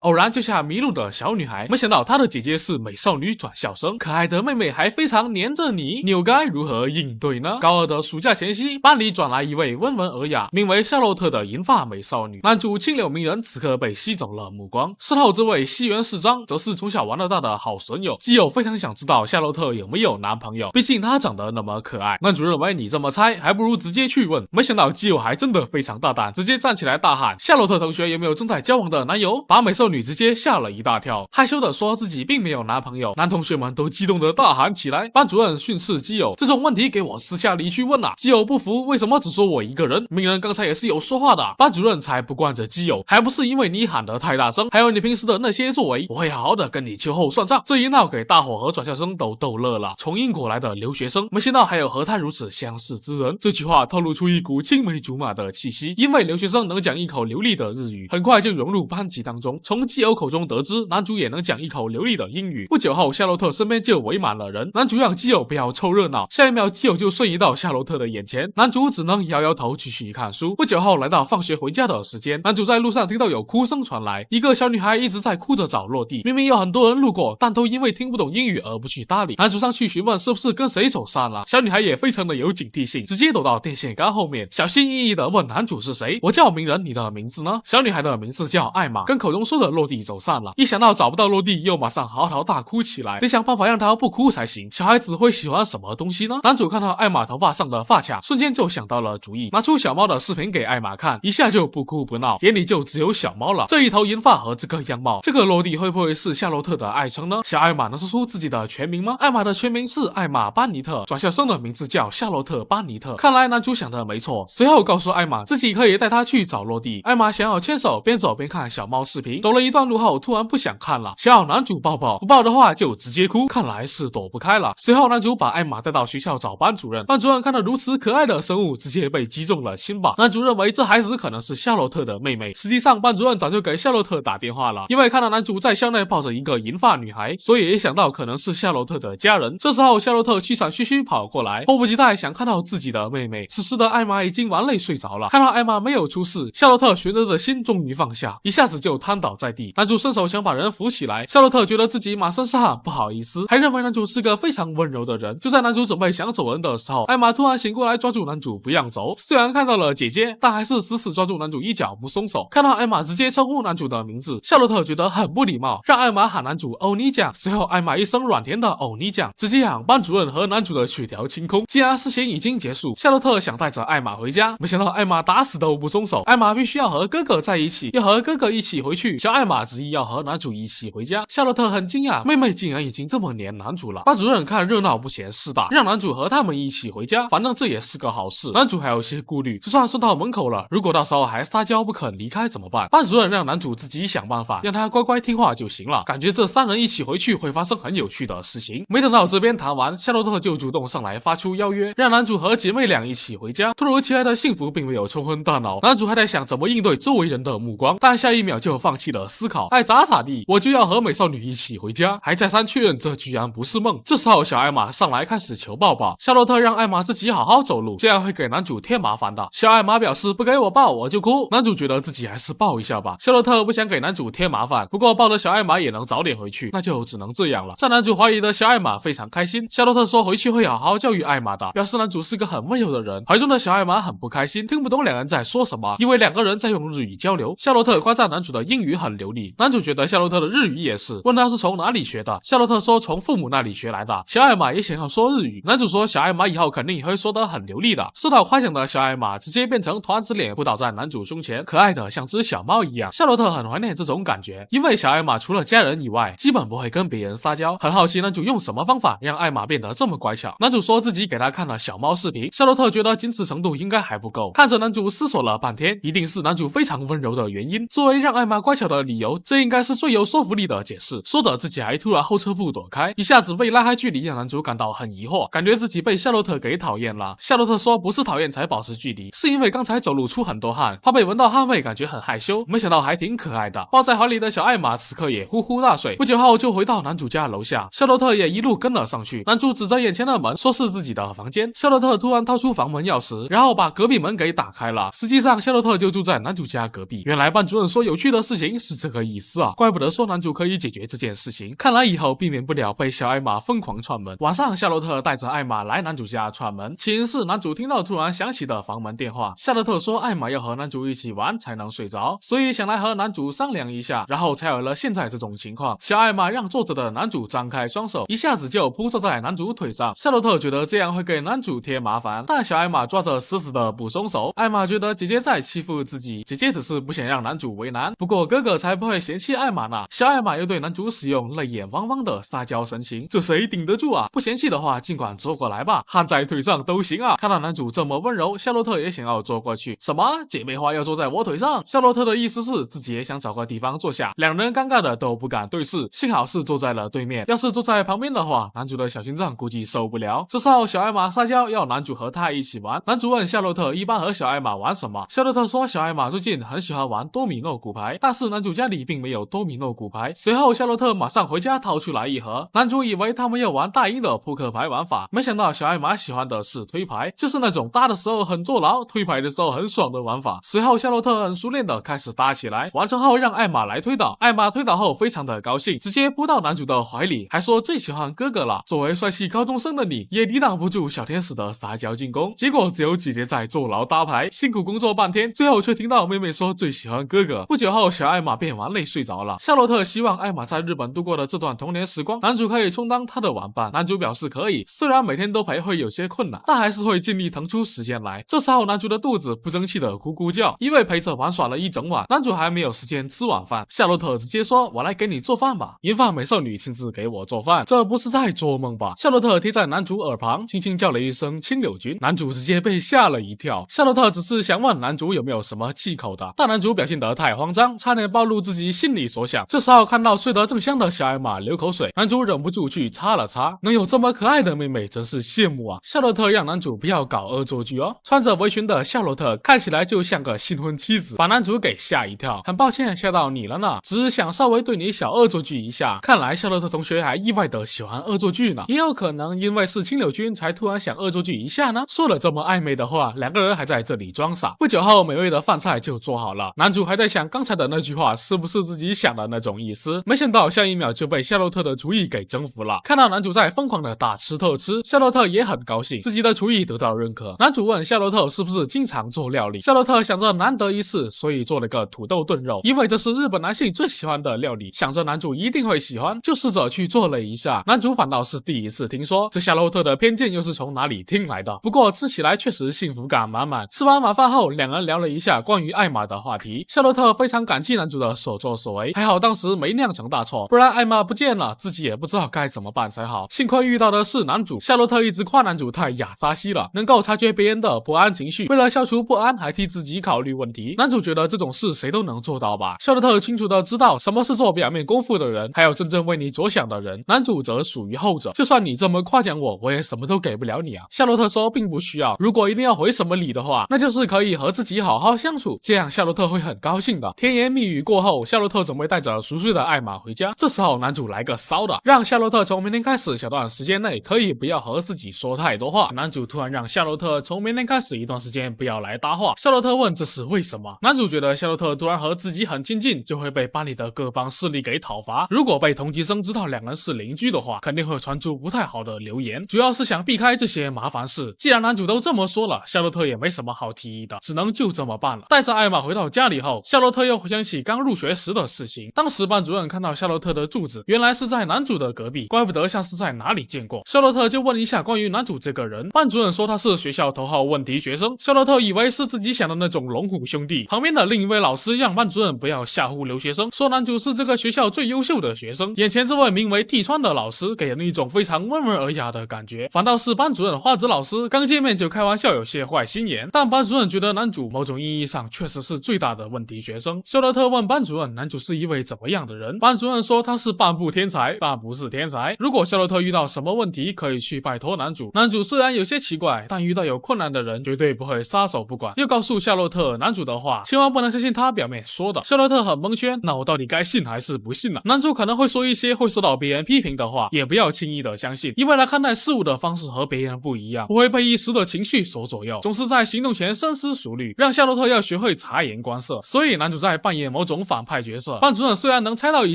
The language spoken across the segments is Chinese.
偶然救下迷路的小女孩，没想到她的姐姐是美少女转校生，可爱的妹妹还非常黏着你，你又该如何应对呢？高二的暑假前夕，班里转来一位温文尔雅、名为夏洛特的银发美少女。男主清流鸣人此刻被吸走了目光，事后这位西园市长则是从小玩到大的好损友。基友非常想知道夏洛特有没有男朋友，毕竟她长得那么可爱。男主认为你这么猜，还不如直接去问。没想到基友还真的非常大胆，直接站起来大喊：夏洛特同学有没有正在交往的男友？把美少女直接吓了一大跳，害羞的说自己并没有男朋友。男同学们都激动的大喊起来。班主任训斥基友：这种问题给我私下里去问啊！基友不服，为什么只说我一个人？鸣人刚才也是有说话的。班主任才不惯着基友，还不是因为你喊得太大声，还有你平时的那些作为，我会好好的跟你秋后算账。这一闹给大伙和转校生都逗乐了。从英国来的留学生，没想到还有和他如此相似之人。这句话透露出一股青梅竹马的气息，因为留学生能讲一口流利的日语，很快就融入班级当中。从基友口中得知，男主也能讲一口流利的英语。不久后，夏洛特身边就围满了人。男主让基友不要凑热闹，下一秒基友就瞬移到夏洛特的眼前，男主只能摇摇头继续看书。不久后，来到放学回家的时间，男主在路上听到有哭声传来，一个小女孩一直在哭着找落地，明明有很多人路过，但都因为听不懂英语而不去搭理。男主上去询问是不是跟谁走散了，小女孩也非常的有警惕性，直接躲到电线杆后面，小心翼翼的问男主是谁。我叫鸣人，你的名字呢？小女孩的名字叫艾玛，跟口中说的落地走散了。一想到找不到落地，又马上嚎啕大哭起来，得想办法让她不哭才行。小孩子会喜欢什么东西呢？男主看到艾玛头发上的发卡，瞬间就想到了主意，拿出小猫的视频给艾玛看，一下就不哭不闹，眼里就只有小猫了。这一头银发和这个样貌，这个落地会不会是夏洛特的爱称呢？小艾玛能说出自己的全名吗？艾玛的全名是艾玛班尼特，转校生的名字叫夏洛特班尼特。看来男主想的没错，随后告诉艾玛自己可以带她去找落地。艾玛想要牵手，边走边看小猫视频，走了一段路后突然不想看了，想要男主抱抱，不抱的话就直接哭，看来是躲不开了。随后男主把艾玛带到学校找班主任，班主任看到如此可爱的生物，直接被击中了心吧。男主认为这孩子可能是夏洛特的妹妹，实际上班主任早就给夏洛特打电话了，因为看到男主在校内抱着一个银发女孩，所以也想到可能是夏洛特的家人。这时候夏洛特气喘吁吁跑过来，迫不及待想看到自己的妹妹。此时的艾玛已经玩累睡着了，看到艾玛没有出事，夏洛特悬着的心终于放下，一下子就瘫倒在地。男主伸手想把人扶起来，夏洛特觉得自己满身是汗，不好意思，还认为男主是个非常温柔的人。就在男主准备想走人的时候，艾玛突然醒过来，抓住男主不让走。虽然看到了姐姐，但还是死死抓住男主一脚不松手。看到艾玛直接称呼男主的名字，夏洛特觉得很不礼貌，让艾玛喊男主欧尼酱。随后艾玛一声软甜的欧尼酱，直接让班主任和男主的血条清空。既然事情已经结束，夏洛特想带着艾玛回家，没想到艾玛打死都不松手，艾玛必须要和哥哥在一起，要和哥哥一起回去。小艾玛执意要和男主一起回家，夏洛特很惊讶，妹妹竟然已经这么黏男主了。班主任看热闹不嫌事大，让男主和他们一起回家，反正这也是个好事。男主还有些顾虑，就算送到门口了，如果到时候还撒娇不肯离开怎么办？班主任让男主自己想办法，让他乖乖听话就行了。感觉这三人一起回去会发生很有趣的事情。没等到这边谈完，夏洛特就主动上来发出邀约，让男主和姐妹俩一起回家。突如其来的幸福并没有冲昏大脑，男主还在想怎么应对周围人的目光，但下一秒就放弃了思考，爱咋咋地，我就要和美少女一起回家，还再三确认这居然不是梦。这时候小艾玛上来开始求抱抱，夏洛特让艾玛自己好好走路，这样会给男主添麻烦的。小艾玛表示不给我抱我就哭，男主觉得自己还是抱一下吧。夏洛特不想给男主添麻烦，不过抱着小艾玛也能早点回去，那就只能这样了。在男主怀里的小艾玛非常开心，夏洛特说回去会好好教育艾玛的，表示男主是个很温柔的人。怀中的小艾玛很不开心，听不懂两人在说什么，因为两个人在用日语交流。夏洛特夸赞男主的英语很流利，男主觉得夏洛特的日语也是，问他是从哪里学的。夏洛特说从父母那里学来的。小艾玛也想要说日语，男主说小艾玛以后肯定也会说得很流利的。受到夸奖的小艾玛直接变成团子脸，扑倒在男主胸前，可爱的像只小猫一样。夏洛特很怀念这种感觉，因为小艾玛除了家人以外，基本不会跟别人撒娇。很好奇男主用什么方法让艾玛变得这么乖巧。男主说自己给他看了小猫视频，夏洛特觉得仅此程度应该还不够，看着男主思索了半天，一定是男主非常温柔的原因，作为让艾玛乖巧的理由，这应该是最有说服力的解释。说着自己还突然后撤步躲开，一下子被拉开距离，让男主感到很疑惑，感觉自己被夏洛特给讨厌了。夏洛特说不是讨厌才保持距离，是因为刚才走路出很多汗，怕被闻到汗味，感觉很害羞。没想到还挺可爱的。抱在怀里的小艾玛此刻也呼呼大睡。不久后就回到男主家楼下，夏洛特也一路跟了上去。男主指着眼前的门说是自己的房间，夏洛特突然掏出房门钥匙，然后把隔壁门给打开了。实际上夏洛特就住在男主家隔壁。原来班主任说有趣的事情是这个意思啊，怪不得说男主可以解决这件事情，看来以后避免不了被小艾玛疯狂串门。晚上，夏洛特带着艾玛来男主家串门，起因是男主听到突然响起的房门电话。夏洛特说艾玛要和男主一起玩才能睡着，所以想来和男主商量一下，然后才有了现在这种情况。小艾玛让坐着的男主张开双手，一下子就扑坐在男主腿上。夏洛特觉得这样会给男主添麻烦，但小艾玛抓着死死的不松手。艾玛觉得姐姐在欺负自己，姐姐只是不想让男主为难，不过哥哥才不会嫌弃艾玛呢。小艾玛又对男主使用泪眼汪汪的撒娇神情，这谁顶得住啊？不嫌弃的话尽管坐过来吧，焊在腿上都行啊。看到男主这么温柔，夏洛特也想要坐过去。什么？姐妹花要坐在我腿上？夏洛特的意思是自己也想找个地方坐下，两人尴尬的都不敢对视，幸好是坐在了对面，要是坐在旁边的话，男主的小心脏估计受不了。这时候小艾玛撒娇要男主和他一起玩，男主问夏洛特一般和小艾玛玩什么，夏洛特说小艾玛最近很喜欢玩多米诺骨牌，但是男主家里并没有多米诺骨牌。随后夏洛特马上回家掏出来一盒，男主以为他们要玩大赢的扑克牌玩法，没想到小艾玛喜欢的是推牌，就是那种搭的时候很坐牢，推牌的时候很爽的玩法。随后夏洛特很熟练的开始搭起来，完成后让艾玛来推倒，艾玛推倒后非常的高兴，直接扑到男主的怀里，还说最喜欢哥哥了。作为帅气高中生的你，也抵挡不住小天使的撒娇进攻，结果只有姐姐在坐牢搭牌，辛苦工作半天，最后却听到妹妹说最喜欢哥哥。不久后，小艾玛便玩累睡着了。夏洛特希望艾玛在日本度过的这段童年时光，男主可以充当他的玩伴。男主表示可以，虽然每天都陪会有些困难，但还是会尽力腾出时间来。这时候，男主的肚子不争气的咕咕叫，因为陪着玩耍了一整晚，男主还没有时间吃晚饭。夏洛特直接说：“我来给你做饭吧。”银发美少女亲自给我做饭，这不是在做梦吧？夏洛特贴在男主耳旁，轻轻叫了一声青柳君，男主直接被吓了一跳。夏洛特只是想问男主有没有什么忌口的，但男主表现得太慌张，差点暴露自己心里所想。这时候看到睡得正香的小艾玛流口水，男主忍不住去擦了擦，能有这么可爱的妹妹真是羡慕啊。夏洛特让男主不要搞恶作剧哦。穿着围裙的夏洛特看起来就像个新婚妻子，把男主给吓一跳。很抱歉吓到你了呢，只是想稍微对你小恶作剧一下。看来夏洛特同学还意外的喜欢恶作剧呢，也有可能因为是青柳君才突然想恶作剧一下呢。说了这么暧昧的话，两个人还在这里装傻。不久后，美味的饭菜就做好了，男主还在想刚才的那句话是不是自己想的那种意思，没想到下一秒就被夏洛特的厨艺给征服了。看到男主在疯狂的大吃特吃，夏洛特也很高兴，自己的厨艺得到认可。男主问夏洛特是不是经常做料理，夏洛特想着难得一次，所以做了个土豆炖肉，因为这是日本男性最喜欢的料理，想着男主一定会喜欢，就试着去做了一下。男主反倒是第一次听说，这夏洛特的偏见又是从哪里听来的？不过吃起来确实幸福感满满。吃完晚饭后，两人聊了一下关于艾玛的话题。夏洛特非常感激男主的所作所为，还好当时没酿成大错，不然艾玛不见了，自己也不知道该怎么办才好。幸亏遇到的是男主。夏洛特一直夸男主太雅萨西了，能够察觉别人的不安情绪，为了消除不安还替自己考虑问题。男主觉得这种事谁都能做到吧。夏洛特清楚的知道什么是做表面功夫的人，还有真正为你着想的人。男主则属于后者，就算你这么夸奖我，我也什么都给不了你啊。夏洛特说并不需要，如果一定要回什么礼的话，那就是可以和自己好好相处，这样夏洛特会很高兴的。甜言蜜语过后，夏洛特准备带着熟睡的艾玛回家。这时候男主来个骚的，让夏洛特从明天开始小段时间内可以不要和自己说太多话。男主突然让夏洛特从明天开始一段时间不要来搭话。夏洛特问这是为什么？男主觉得夏洛特突然和自己很亲近，就会被班里的各方势力给讨伐，如果被同级生知道两人是邻居的话，肯定会传出不太好的流言，主要是想避开这些麻烦事。既然男主都这么说了，夏洛特也没什么好提议的，只能就这么办了。带着艾玛回到家里后，夏洛特又回想起刚入学时的事情。当时班主任看到夏洛特的住址，原来是在男主的隔壁，怪不得像是在哪里见过。夏洛特就问一下关于男主这个人，班主任说他是学校头号问题学生。夏洛特以为是自己想的那种龙虎兄弟。旁边的另一位老师让班主任不要吓唬留学生，说男主是这个学校最优秀的学生。眼前这位名为蒂川的老师给人一种非常温文尔雅的感觉，反倒是班主任花子老师刚见面就开玩笑，有些坏心眼。但班主任觉得男主某种意义上确实是最大的问题学生。夏洛特问班主任男主是一位怎么样的人，班主任说他是半步天才，但不是天才。如果夏洛特遇到什么问题，可以去拜托男主。男主虽然有些奇怪，但遇到有困难的人绝对不会撒手不管。又告诉夏洛特男主的话千万不能相信他表面说的。夏洛特很蒙圈，那我到底该信还是不信呢？男主可能会说一些会受到别人批评的话，也不要轻易的相信，因为他看待事物的方式和别人不一样，不会被一时的情绪所左右，总是在行动前深思熟虑，让夏洛特要学会察言观色。所以男主在扮演某种种反派角色。班主任虽然能猜到一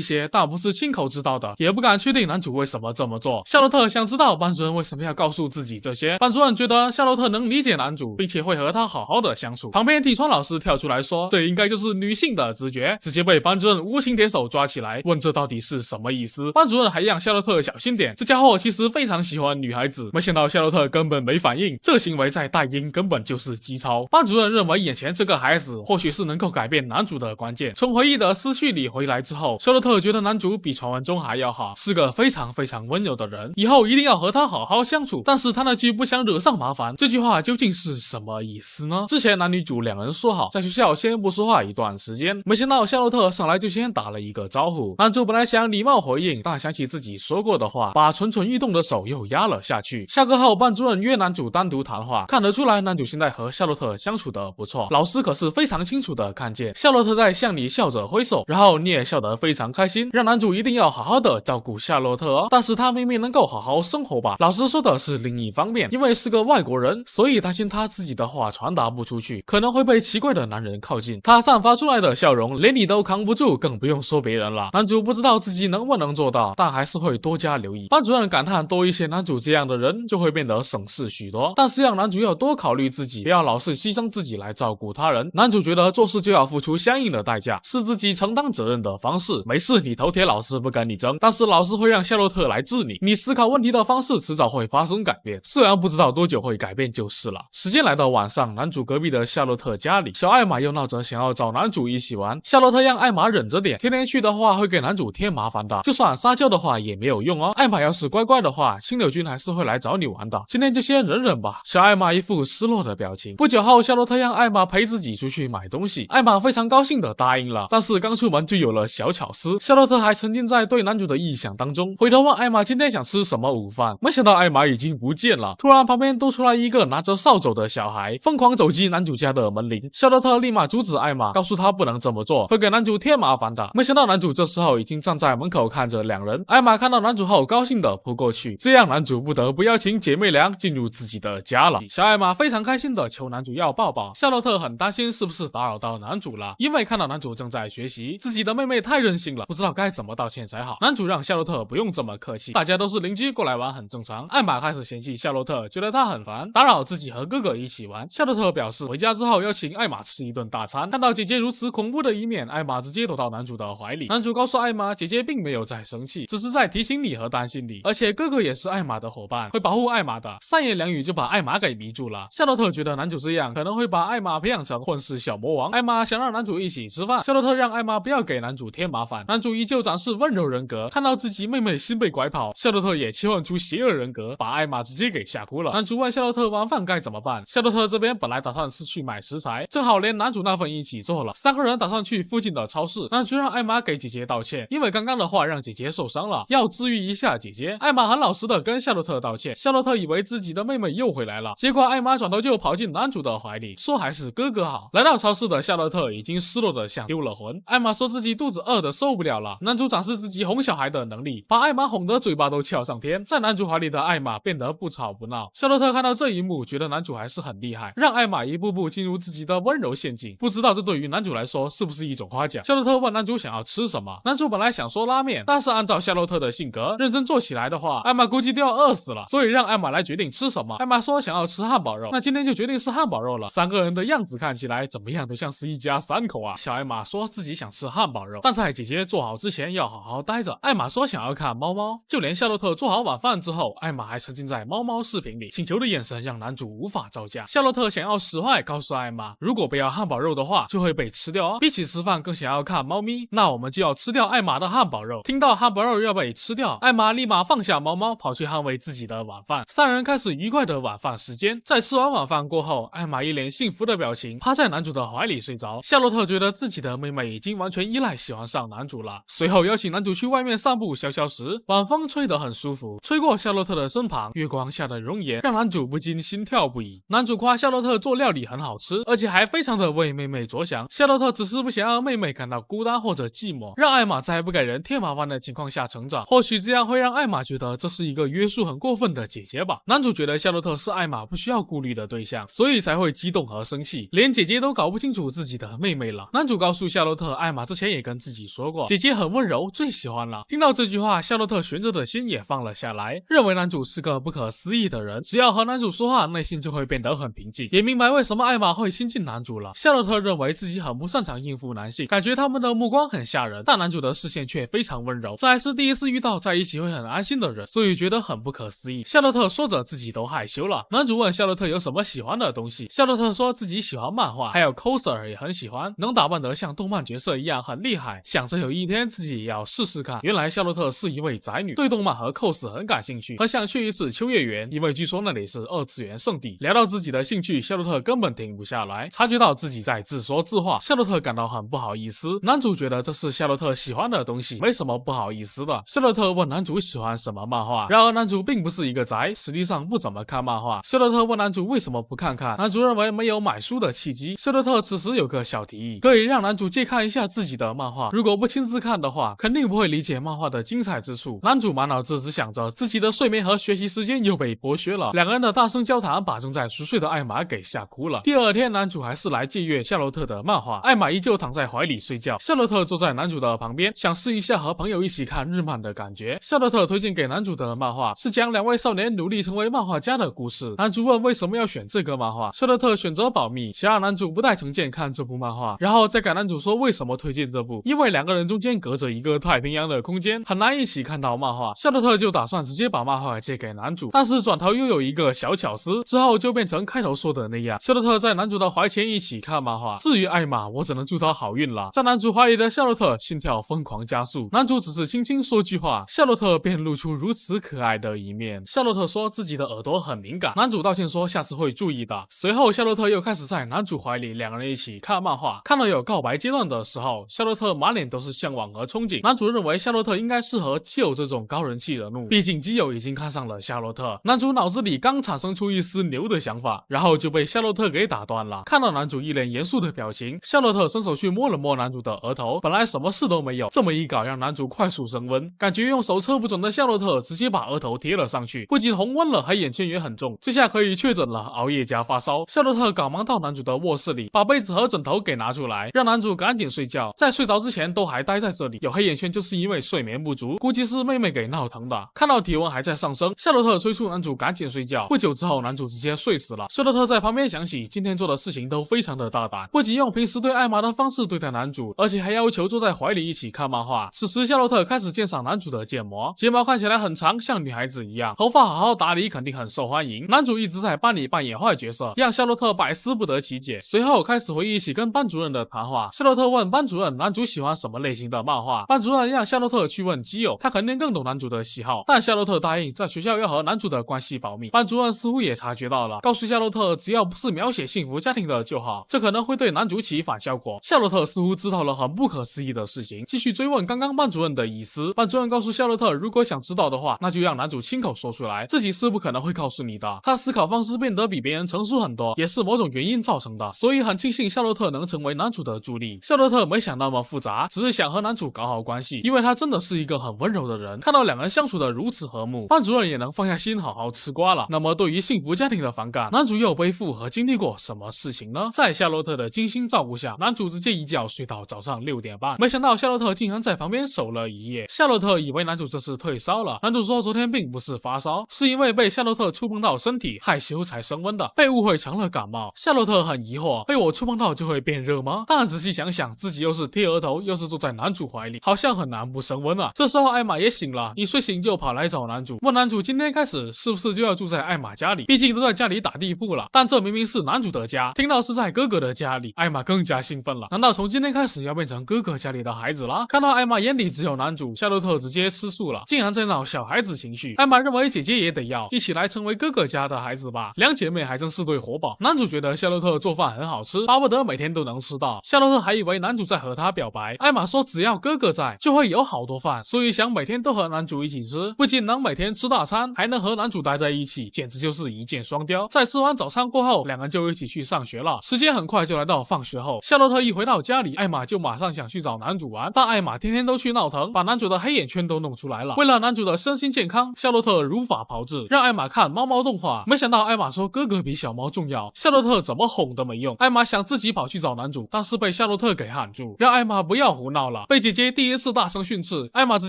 些，但不是亲口知道的，也不敢确定男主为什么这么做。夏洛特想知道班主任为什么要告诉自己这些。班主任觉得夏洛特能理解男主，并且会和他好好的相处。旁边体川老师跳出来说，这应该就是女性的直觉，直接被班主任无情点手抓起来，问这到底是什么意思。班主任还让夏洛特小心点，这家伙其实非常喜欢女孩子。没想到夏洛特根本没反应，这行为在代音根本就是基操。班主任认为眼前这个孩子或许是能够改变男主的关键。从回忆的思绪里回来之后，夏洛特觉得男主比传闻中还要好，是个非常非常温柔的人，以后一定要和他好好相处。但是他那句不想惹上麻烦，这句话究竟是什么意思呢？之前男女主两人说好在学校先不说话一段时间，没想到夏洛特上来就先打了一个招呼。男主本来想礼貌回应，但想起自己说过的话，把蠢蠢欲动的手又压了下去。下课后，班主任约男主单独谈话，看得出来男主现在和夏洛特相处的不错。老师可是非常清楚的看见夏洛特在向你笑着挥手，然后你也笑得非常开心，让男主一定要好好的照顾夏洛特哦。但是他明明能够好好生活吧？老师说的是另一方面，因为是个外国人，所以担心他自己的话传达不出去，可能会被奇怪的男人靠近。他散发出来的笑容连你都扛不住，更不用说别人了。男主不知道自己能不能做到，但还是会多加留意。班主任感叹多一些男主这样的人就会变得省事许多，但是让男主要多考虑自己，不要老是牺牲自己来照顾他人。男主觉得做事就要付出相应的代价，是自己承担责任的方式。没事，你头铁老师不跟你争，但是老师会让夏洛特来治你，你思考问题的方式迟早会发生改变，虽然不知道多久会改变就是了。时间来到晚上，男主隔壁的夏洛特家里，小艾玛又闹着想要找男主一起玩。夏洛特让艾玛忍着点，天天去的话会给男主添麻烦的，就算撒娇的话也没有用哦。艾玛要是乖乖的话，青柳君还是会来找你玩的，今天就先忍忍吧。小艾玛一副失落的表情。不久后，夏洛特让艾玛陪自己出去买东西，艾玛非常高兴的答应了，但是刚出门就有了小巧思。夏洛特还沉浸在对男主的臆想当中，回头问艾玛今天想吃什么午饭，没想到艾玛已经不见了。突然旁边多出来一个拿着扫帚的小孩，疯狂走进男主家的门铃。夏洛特立马阻止艾玛，告诉他不能这么做，会给男主添麻烦的。没想到男主这时候已经站在门口看着两人。艾玛看到男主后高兴的扑过去，这样男主不得不邀请姐妹俩进入自己的家了。小艾玛非常开心的求男主要抱抱。夏洛特很担心是不是打扰到男主了，因为看到男主正在学习，自己的妹妹太任性了，不知道该怎么道歉才好。男主让夏洛特不用这么客气，大家都是邻居，过来玩很正常。艾玛开始嫌弃夏洛特，觉得他很烦，打扰自己和哥哥一起玩。夏洛特表示回家之后要请艾玛吃一顿大餐。看到姐姐如此恐怖的一面，艾玛直接躲到男主的怀里。男主告诉艾玛，姐姐并没有在生气，只是在提醒你和担心你，而且哥哥也是艾玛的伙伴，会保护艾玛的。三言两语就把艾玛给迷住了。夏洛特觉得男主这样可能会把艾玛培养成混世小魔王。艾玛想让男主一起吃饭，夏洛特让艾玛不要给男主添麻烦。男主依旧展示温柔人格，看到自己妹妹心被拐跑，夏洛特也切换出邪恶人格，把艾玛直接给吓哭了。男主问夏洛特晚饭该怎么办，夏洛特这边本来打算是去买食材，正好连男主那份一起做了，三个人打算去附近的超市。男主让艾玛给姐姐道歉，因为刚刚的话让姐姐受伤了，要治愈一下姐姐。艾玛很老实的跟夏洛特道歉，夏洛特以为自己的妹妹又回来了，结果艾玛转头就跑进男主的怀里，说还是哥哥好。来到超市的夏洛特已经失落的像丢了魂。艾玛说自己肚子饿的受不了了，男主展示自己哄小孩的能力，把艾玛哄得嘴巴都翘上天。在男主怀里的艾玛变得不吵不闹。夏洛特看到这一幕，觉得男主还是很厉害，让艾玛一步步进入自己的温柔陷阱。不知道这对于男主来说是不是一种夸奖。夏洛特问男主想要吃什么，男主本来想说拉面，但是按照夏洛特的性格，认真做起来的话，艾玛估计都要饿死了，所以让艾玛来决定吃什么。艾玛说想要吃汉堡肉，那今天就决定是汉堡肉了。三个人的样子看起来怎么样都像是一家三口啊。小艾玛说自己想吃汉堡肉，但在姐姐做好之前要好好待着。艾玛说想要看猫猫，就连夏洛特做好晚饭之后，艾玛还沉浸在猫猫视频里，请求的眼神让男主无法招架。夏洛特想要使坏，告诉艾玛，如果不要汉堡肉的话，就会被吃掉哦。比起吃饭更想要看猫咪，那我们就要吃掉艾玛的汉堡肉。听到汉堡肉要被吃掉，艾玛立马放下猫猫，跑去捍卫自己的晚饭。三人开始愉快的晚饭时间。在吃完晚饭过后，艾玛一脸幸福的表情，趴在男主的怀里睡着。夏洛特觉得自己的妹妹已经完全依赖喜欢上男主了，随后邀请男主去外面散步消消食。晚风吹得很舒服，吹过夏洛特的身旁，月光下的容颜让男主不禁心跳不已。男主夸夏洛特做料理很好吃，而且还非常的为妹妹着想。夏洛特只是不想让妹妹感到孤单或者寂寞，让艾玛在不给人添麻烦的情况下成长，或许这样会让艾玛觉得这是一个约束很过分的姐姐吧。男主觉得夏洛特是艾玛不需要顾虑的对象，所以才会激动和生气，连姐姐都搞不清楚自己的妹妹了。男主告诉夏夏洛特，艾玛之前也跟自己说过，姐姐很温柔，最喜欢了。听到这句话，夏洛特悬着的心也放了下来，认为男主是个不可思议的人，只要和男主说话，内心就会变得很平静，也明白为什么艾玛会亲近男主了。夏洛特认为自己很不擅长应付男性，感觉他们的目光很吓人，但男主的视线却非常温柔，这还是第一次遇到在一起会很安心的人，所以觉得很不可思议。夏洛特说着自己都害羞了。男主问夏洛特有什么喜欢的东西，夏洛特说自己喜欢漫画，还有 coser 也很喜欢，能打扮得像动漫角色一样很厉害，想着有一天自己也要试试看。原来夏洛特是一位宅女，对动漫和 cos 很感兴趣，很想去一次秋叶原，因为据说那里是二次元圣地。聊到自己的兴趣，夏洛特根本停不下来，察觉到自己在自说自话，夏洛特感到很不好意思。男主觉得这是夏洛特喜欢的东西，没什么不好意思的。夏洛特问男主喜欢什么漫画，然而男主并不是一个宅，实际上不怎么看漫画。夏洛特问男主为什么不看看，男主认为没有买书的契机。夏洛特此时有个小提议，可以让男主借看一下自己的漫画，如果不亲自看的话，肯定不会理解漫画的精彩之处。男主满脑子只想着自己的睡眠和学习时间又被剥削了，两个人的大声交谈把正在熟睡的艾玛给吓哭了。第二天，男主还是来借阅夏洛特的漫画，艾玛依旧躺在怀里睡觉，夏洛特坐在男主的旁边，想试一下和朋友一起看日漫的感觉。夏洛特推荐给男主的漫画是讲两位少年努力成为漫画家的故事。男主问为什么要选这个漫画，夏洛特选择保密，想让男主不带成见看这部漫画，然后再给男主说为什么推荐这部，因为两个人中间隔着一个太平洋的空间，很难一起看到漫画。夏洛特就打算直接把漫画借给男主，但是转头又有一个小巧思，之后就变成开头说的那样，夏洛特在男主的怀前一起看漫画。至于艾玛，我只能祝她好运了。在男主怀里的夏洛特心跳疯狂加速，男主只是轻轻说句话，夏洛特便露出如此可爱的一面。夏洛特说自己的耳朵很敏感，男主道歉说下次会注意的。随后夏洛特又开始在男主怀里，两个人一起看漫画。看到有告白阶段的时候，夏洛特满脸都是向往和憧憬。男主认为夏洛特应该适合基友这种高人气人物，毕竟基友已经看上了夏洛特。男主脑子里刚产生出一丝牛的想法，然后就被夏洛特给打断了。看到男主一脸严肃的表情，夏洛特伸手去摸了摸男主的额头，本来什么事都没有，这么一搞让男主快速升温，感觉用手测不准的夏洛特直接把额头贴了上去，不仅红温了，还眼圈也很重，这下可以确诊了熬夜加发烧。夏洛特赶忙到男主的卧室里，把被子和枕头给拿出来，让男主赶紧睡觉，在睡着之前都还待在这里。有黑眼圈就是因为睡眠不足，估计是妹妹给闹腾的。看到体温还在上升，夏洛特催促男主赶紧睡觉。不久之后，男主直接睡死了。夏洛特在旁边想起今天做的事情都非常的大胆，不仅用平时对艾玛的方式对待男主，而且还要求坐在怀里一起看漫画。此时夏洛特开始鉴赏男主的睫毛，睫毛看起来很长，像女孩子一样，头发好好打理肯定很受欢迎。男主一直在班里扮演坏角色，让夏洛特百思不得其解。随后开始回忆起跟班主任的谈话，夏洛特问班主任男主喜欢什么类型的漫画，班主任让夏洛特去问基友，他肯定更懂男主的喜好，但夏洛特答应在学校要和男主的关系保密。班主任似乎也察觉到了，告诉夏洛特只要不是描写幸福家庭的就好，这可能会对男主起反效果。夏洛特似乎知道了很不可思议的事情，继续追问刚刚班主任的意思。班主任告诉夏洛特，如果想知道的话，那就让男主亲口说出来，自己是不可能会告诉你的。他思考方式变得比别人成熟很多，也是某种原因造成的，所以很庆幸夏洛特能成为男主的助力。夏洛特没想那么复杂，只是想和男主搞好关系，因为他真的是一个很温柔的人。看到两人相处的如此和睦，班主任也能放下心好好吃瓜了。那么对于幸福家庭的反感，男主又背负和经历过什么事情呢？在夏洛特的精心照顾下，男主直接一觉睡到早上6点半，没想到夏洛特竟然在旁边守了一夜。夏洛特以为男主这是退烧了，男主说昨天并不是发烧，是因为被夏洛特触碰到身体，害羞才升温的，被误会成了感冒。夏洛特很疑惑，被我触碰到就会变热吗？但仔细想想，自己又是贴额头，又是坐在男主怀里，好像很难不升温啊。这时候艾玛也醒了，一睡醒就跑来找男主，问男主今天开始是不是就要住在艾玛家里，毕竟都在家里打地铺了。但这明明是男主的家，听到是在哥哥的家里，艾玛更加兴奋了。难道从今天开始要变成哥哥家里的孩子了？看到艾玛眼里只有男主，夏洛特直接吃素了，竟然在闹小孩子情绪。艾玛认为姐姐也得要一起来成为哥哥家的孩子吧，两姐妹还真是对活宝。男主觉得夏洛特做饭很好吃，巴不得每天都能吃到。夏洛特还以为男主在和他表白，艾玛说只要哥哥在就会有好多饭，所以想每天都和男主一起吃，不仅能每天吃大餐，还能和男主待在一起，简直就是一箭双雕。在吃完早餐过后，两人就一起去上学了。时间很快就来到放学后，夏洛特一回到家里，艾玛就马上想去找男主玩，但艾玛天天都去闹腾，把男主的黑眼圈都弄出来了。为了男主的身心健康，夏洛特如法炮制，让艾玛看猫猫动画。没想到艾玛说哥哥比小猫重要，夏洛特怎么哄都没用。艾玛想自己跑去找男主，但是被夏洛特特给喊住，让艾玛不要胡闹了。被姐姐第一次大声训斥，艾玛直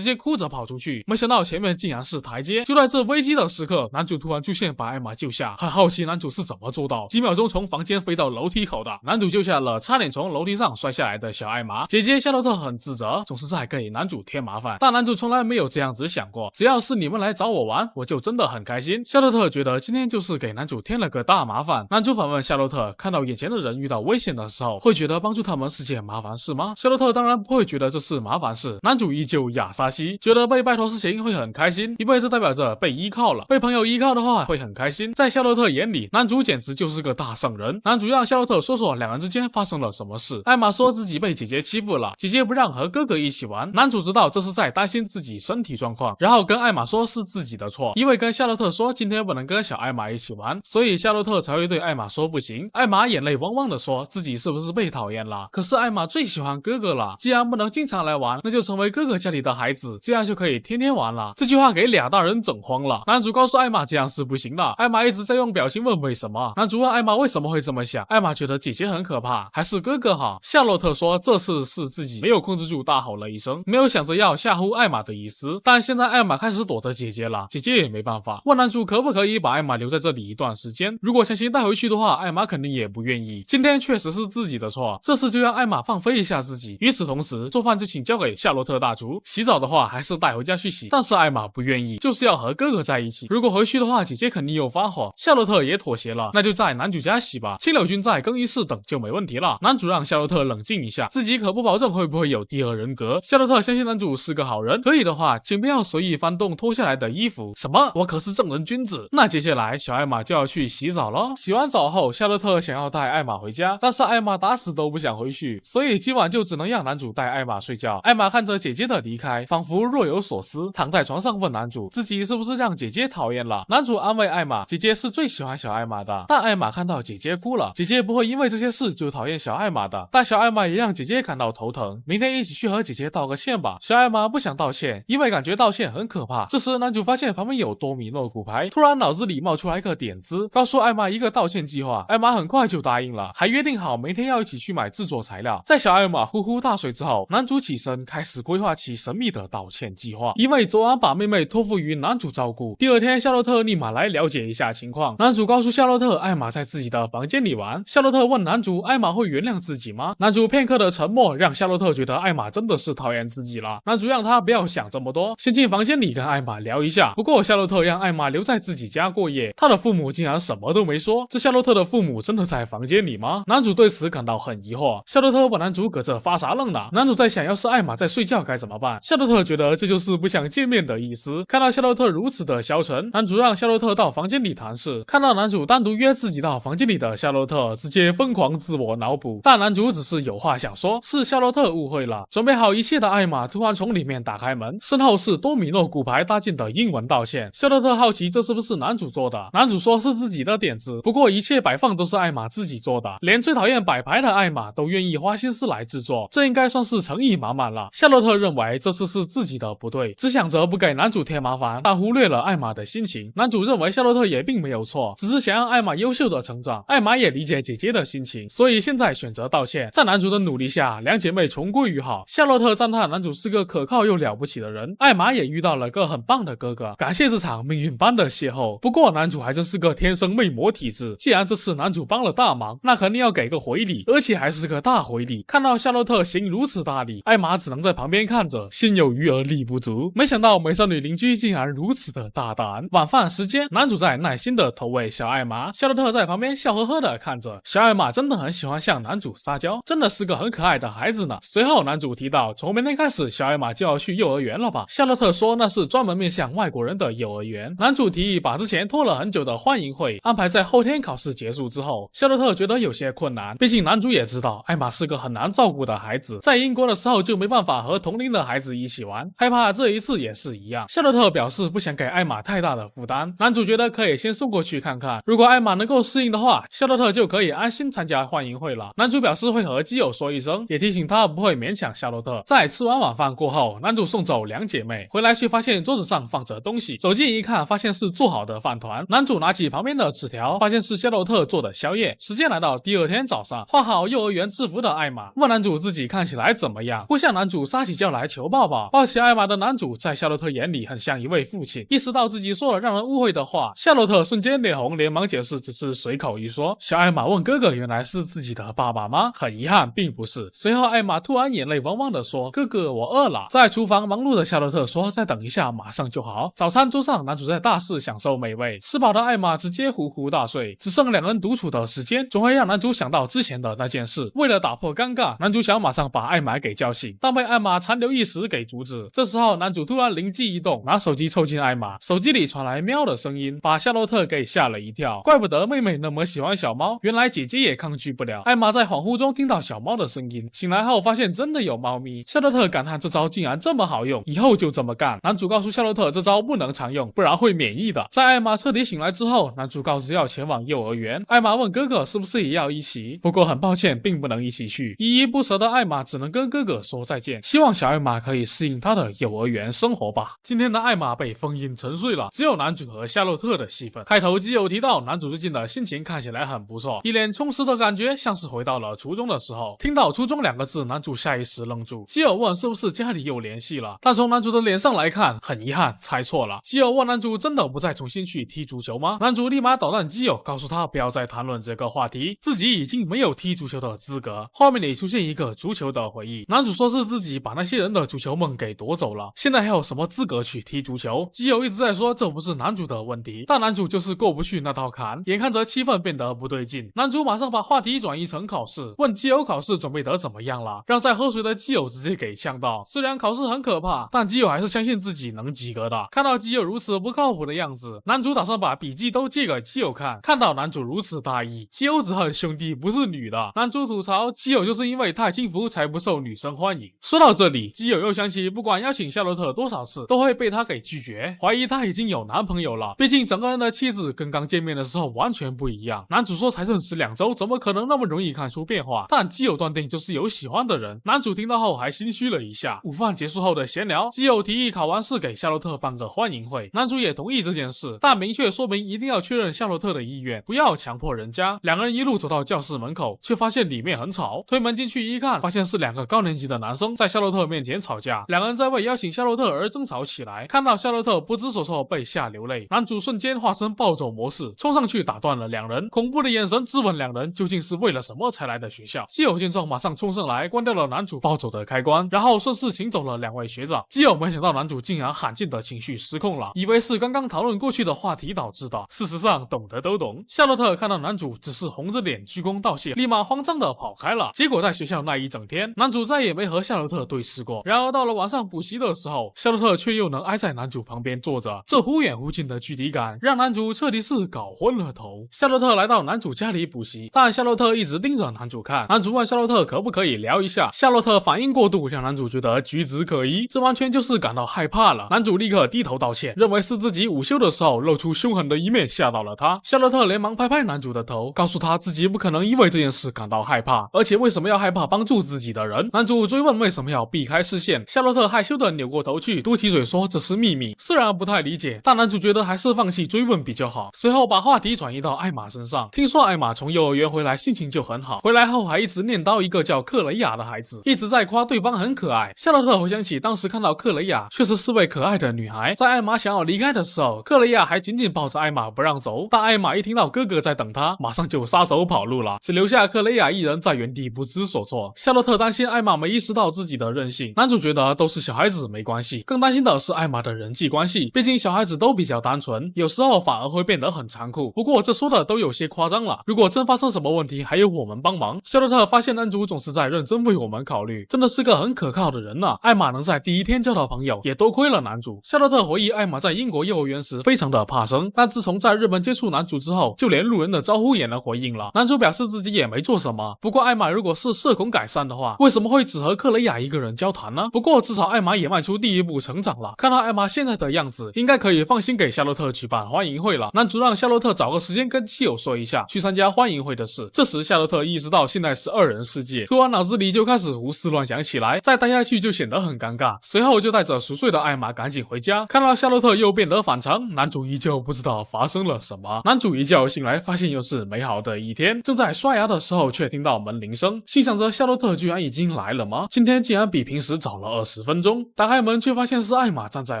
接哭着跑出去，没想到前面竟然是台阶。就在这危机的时刻，男主突然出现把艾玛救下，很好奇男主是怎么做到，几秒钟从房间飞到楼梯口的。男主救下了差点从楼梯上摔下来的小艾玛。姐姐夏洛特很自责，总是在给男主添麻烦，但男主从来没有这样子想过，只要是你们来找我玩，我就真的很开心。夏洛特觉得今天就是给男主添了个大麻烦。男主反问夏洛特，看到眼前的人遇到危险的时候，会觉得帮助他们是件麻烦事吗？夏洛特当然不会觉得这是麻烦事。男主依旧亚萨西，觉得被拜托事情会很开心，因为这代表着被依靠了，被朋友依靠的话会很开心。在夏洛特眼里，男主简直就是个大圣人。男主让夏洛特说说两人之间发生了什么事。艾玛说自己被姐姐欺负了，姐姐不让和哥哥一起玩。男主知道这是在担心自己身体状况，然后跟艾玛说是自己的错，因为跟夏洛特说今天不能跟小艾玛一起玩，所以夏洛特才会对艾玛说不行。艾玛眼泪汪汪的说自己是不是被讨厌了，可是艾玛最喜欢哥哥了，既然不能经常来玩，那就成为哥哥家里的孩子，这样就可以天天玩了。这句话给俩大人整慌了。男主告诉艾玛这样是不行的，艾玛一直在用表情问为什么。男主问艾玛为什么会这么想，艾玛觉得姐姐很可怕，还是哥哥好。夏洛特说这次是自己没有控制住大吼了一声，没有想着要吓唬艾玛的意思，但现在艾玛开始躲着姐姐了，姐姐也没办法。问男主可不可以把艾玛留在这里一段时间，如果强行带回去的话，艾玛肯定也不愿意。今天确实是自己的错，这次就让艾玛放飞一下自己。与此同时，做饭就请交给夏洛特大厨，洗澡的话还是带回家去洗，但是艾玛不愿意，就是要和哥哥在一起。如果回去的话，姐姐肯定又发火。夏洛特也妥协了，那就在男主家洗吧，清柳君在更衣室等就没问题了。男主让夏洛特冷静一下，自己可不保证会不会有第二人格。夏洛特相信男主是个好人，可以的话请不要随意翻动脱下来的衣服。什么？我可是正人君子。那接下来小艾玛就要去洗澡了。洗完澡后，夏洛特想要带艾玛回家，但是艾玛打死都不想回去，所以今晚就只能让男主带艾玛睡觉。艾玛看着姐姐的离开，仿佛若有所思，躺在床上问男主自己是不是让姐姐讨厌了。男主安慰艾玛，姐姐是最喜欢小艾玛的，但艾玛看到姐姐哭了，姐姐不会因为这些事就讨厌小艾玛的，但小艾玛也让姐姐感到头疼，明天一起去和姐姐道个歉吧。小艾玛不想道歉，因为感觉道歉很可怕。这时男主发现旁边有多米诺骨牌，突然脑子里冒出来一个点子，告诉艾玛一个道歉计划。艾玛很快就答应了，还约定好明天要一起去买制作材料。在小艾玛呼呼大睡之后，男主起身开始规划起神秘的道歉计划。因为昨晚把妹妹托付于男主照顾，第二天夏洛特立马来了解一下情况。男主告诉夏洛特艾玛在自己的房间里玩。夏洛特问男主艾玛会原谅自己吗？男主片刻的沉默让夏洛特觉得艾玛真的是讨厌自己了。男主让他不要想这么多，先进房间里跟艾玛聊一下。不过夏洛特让艾玛留在自己家过夜，他的父母竟然什么都没说。这夏洛特的父母真的在房间里吗？男主对此感到很疑惑。夏洛特把男主搁这发啥愣呢？男主在想要是艾玛在睡觉该怎么办？夏洛特觉得这就是不想见面的意思。看到夏洛特如此的消沉，男主让夏洛特到房间里谈事。看到男主单独约自己到房间里的夏洛特直接疯狂自我脑补，但男主只是有话想说，是夏洛特误会了。准备好一切的艾玛突然从里面打开门，身后是多米诺骨牌搭建的英文道歉。夏洛特好奇这是不是男主做的，男主说是自己的点子，不过一切摆放都是艾玛自己做的，连最讨厌摆牌的艾玛都愿意花心思来制作，这应该算是诚意满满了。夏洛特认为这次是自己的不对，只想着不给男主添麻烦，但忽略了艾玛的心情。男主认为夏洛特也并没有错，只是想让艾玛优秀的成长。艾玛也理解姐姐的心情，所以现在选择道歉。在男主的努力下，两姐妹重归于好。夏洛特赞叹男主是个可靠又了不起的人，艾玛也遇到了个很棒的哥哥，感谢这场命运般的邂逅。不过男主还真是个天生魅魔体质，既然这次男主帮了大忙，那肯定要给个回礼，而且还是个大回礼。看到夏洛特行如此大礼，艾玛只能在旁边看着，心有余而力不足。没想到美少女邻居竟然如此的大胆。晚饭时间，男主在耐心的投喂小艾玛，夏洛特在旁边笑呵呵的看着。小艾玛真的很喜欢向男主撒娇，真的是个很可爱的孩子呢。随后男主提到，从明天开始小艾玛就要去幼儿园了吧？夏洛特说那是专门面向外国人的幼儿园。男主提议把之前拖了很久的欢迎会安排在后天考试结束之后。夏洛特觉得有些困难，毕竟男主也知道艾玛是个很难照顾的孩子，在英国的时候就没办法和同龄的孩子一起玩，害怕这一次也是一样。夏洛特表示不想给艾玛太大的负担，男主觉得可以先送过去看看，如果艾玛能够适应的话，夏洛特就可以安心参加欢迎会了。男主表示会和基友说一声，也提醒他不会勉强夏洛特。在吃完晚饭过后，男主送走两姐妹，回来却发现桌子上放着东西，走近一看发现是做好的饭团。男主拿起旁边的纸条，发现是夏洛特做的宵夜。时间来到第二天早上，换好幼儿园制服服的艾玛，问男主自己看起来怎么样，不向男主撒起娇来求抱抱。抱起艾玛的男主在夏洛特眼里很像一位父亲，意识到自己说了让人误会的话，夏洛特瞬间脸红，连忙解释只是随口一说。小艾玛问哥哥原来是自己的爸爸吗？很遗憾并不是。随后艾玛突然眼泪汪汪的说，哥哥我饿了。在厨房忙碌的夏洛特说再等一下马上就好。早餐桌上男主在大肆享受美味，吃饱的艾玛直接呼呼大睡，只剩两人独处的时间，总会让男主想到之前的那件事。为了打破尴尬，男主想马上把艾玛给叫醒，但被艾玛残留意识给阻止。这时候男主突然灵机一动，拿手机凑近艾玛，手机里传来喵的声音，把夏洛特给吓了一跳。怪不得妹妹那么喜欢小猫，原来姐姐也抗拒不了。艾玛在恍惚中听到小猫的声音，醒来后发现真的有猫咪。夏洛特感叹这招竟然这么好用，以后就这么干。男主告诉夏洛特这招不能常用，不然会免疫的。在艾玛彻底醒来之后，男主告知要前往幼儿园。艾玛问哥哥是不是也要一起，不过很抱歉并不能一起去。依依不舍的艾玛只能跟哥哥说再见，希望小艾玛可以适应她的幼儿园生活吧。今天的艾玛被封印沉睡了，只有男主和夏洛特的戏份。开头基友提到男主最近的心情看起来很不错，一脸充实的感觉像是回到了初中的时候。听到初中两个字，男主下意识愣住。基友问是不是家里有联系了，但从男主的脸上来看，很遗憾猜错了。基友问男主真的不再重新去踢足球吗？男主立马捣乱基友，告诉他不要再谈论这个话题，自己已经没有踢足球的资格。画面里出现一个足球的回忆，男主说是自己把那些人的足球梦给夺走了，现在还有什么资格去踢足球？基友一直在说这不是男主的问题，但男主就是过不去那道坎。眼看着气氛变得不对劲，男主马上把话题转移成考试，问基友考试准备得怎么样了，让在喝水的基友直接给呛到。虽然考试很可怕，但基友还是相信自己能及格的。看到基友如此不靠谱的样子，男主打算把笔记都借给基友看。看到男主如此大意，基友只恨兄弟不是女的。男主吐槽基友就是因为太轻浮才不受女生欢迎。说到这里，基友又想起不管邀请夏洛特多少次都会被他给拒绝，怀疑他已经有男朋友了，毕竟整个人的气质跟刚见面的时候完全不一样。男主说才认识2周，怎么可能那么容易看出变化？但基友断定就是有喜欢的人。男主听到后还心虚了一下。午饭结束后的闲聊，基友提议考完试给夏洛特办个欢迎会，男主也同意这件事，但明确说明一定要确认夏洛特的意愿，不要强迫人家。两人一路走到教室门口，却发现里面很吵，推门进去一看，发现是2个高年级的男生在夏洛特面前吵架，两人在为邀请夏洛特而争吵起来。看到夏洛特不知所措，被吓流泪，男主瞬间化身暴走模式，冲上去打断了两人，恐怖的眼神质问两人究竟是为了什么才来的学校。基友见状马上冲上来关掉了男主暴走的开关，然后顺势请走了2位学长。基友没想到男主竟然罕见的情绪失控了，以为是刚刚讨论过去的话题导致的，事实上懂得都懂。夏洛特看到男主只是红着脸鞠躬道谢，立马慌张的跑开了。结果在学校那一整天，男主再也没和夏洛特对视过。然而到了晚上补习的时候，夏洛特却又能挨在男主旁边坐着，这忽远忽近的距离感让男主彻底是搞昏了头。夏洛特来到男主家里补习，但夏洛特一直盯着男主看。男主问夏洛特可不可以聊一下，夏洛特反应过度，让男主觉得举止可疑，这完全就是感到害怕了。男主立刻低头道歉，认为是自己午休的时候露出凶狠的一面吓到了他。夏洛特连忙拍拍男主的头，告诉他自己不可能因为这件事感到害怕，而且为什么要害怕帮助自己的人。男主追问为什么要避开视线，夏洛特害羞的扭过头去，嘟起嘴说这是秘密。虽然不太理解，但男主觉得还是放弃追问比较好。随后把话题转移到艾玛身上，听说艾玛从幼儿园回来心情就很好，回来后还一直念叨一个叫克雷亚的孩子，一直在夸对方很可爱。夏洛特回想起当时看到克雷亚确实是位可爱的女孩，在艾玛想要离开的时候，克雷亚还紧紧抱着艾玛不让走，但艾玛一听到哥哥在等她，马上就撒手跑路了，只留下克雷亚一人在原地不知所措。夏洛特担心艾玛没意识到自己的任性，男主觉得都是小孩子没关系，更担心的是艾玛的人际关系，毕竟小孩子都比较单纯，有时候反而会变得很残酷。不过这说的都有些夸张了，如果真发生什么问题还有我们帮忙。夏洛特发现男主总是在认真为我们考虑，真的是个很可靠的人啊。艾玛能在第一天交到朋友也多亏了男主。夏洛特回忆艾玛在英国幼儿园时非常的怕生，但自从在日本接触男主之后，就连路人的招呼也能回应了。男主表示自己也没做什么，不过艾玛如果是社恐改善的话，为什么会只和克雷亚一个人交谈呢？不过至少艾玛也迈出第一步成长了，看到艾玛现在的样子，应该可以放心给夏洛特举办欢迎会了。男主让夏洛特找个时间跟基友说一下去参加欢迎会的事。这时夏洛特意识到现在是2人世界，突然脑子里就开始胡思乱想起来，再待下去就显得很尴尬。随后就带着熟睡的艾玛赶紧回家，看到夏洛特又变得反常，男主依旧不知道发生了什么。男主一觉醒来，发现又是美好的一天，正在刷牙的时候，却听到门铃铃声，心想着夏洛特居然已经来了吗？今天竟然比平时早了20分钟。打开门却发现是艾玛站在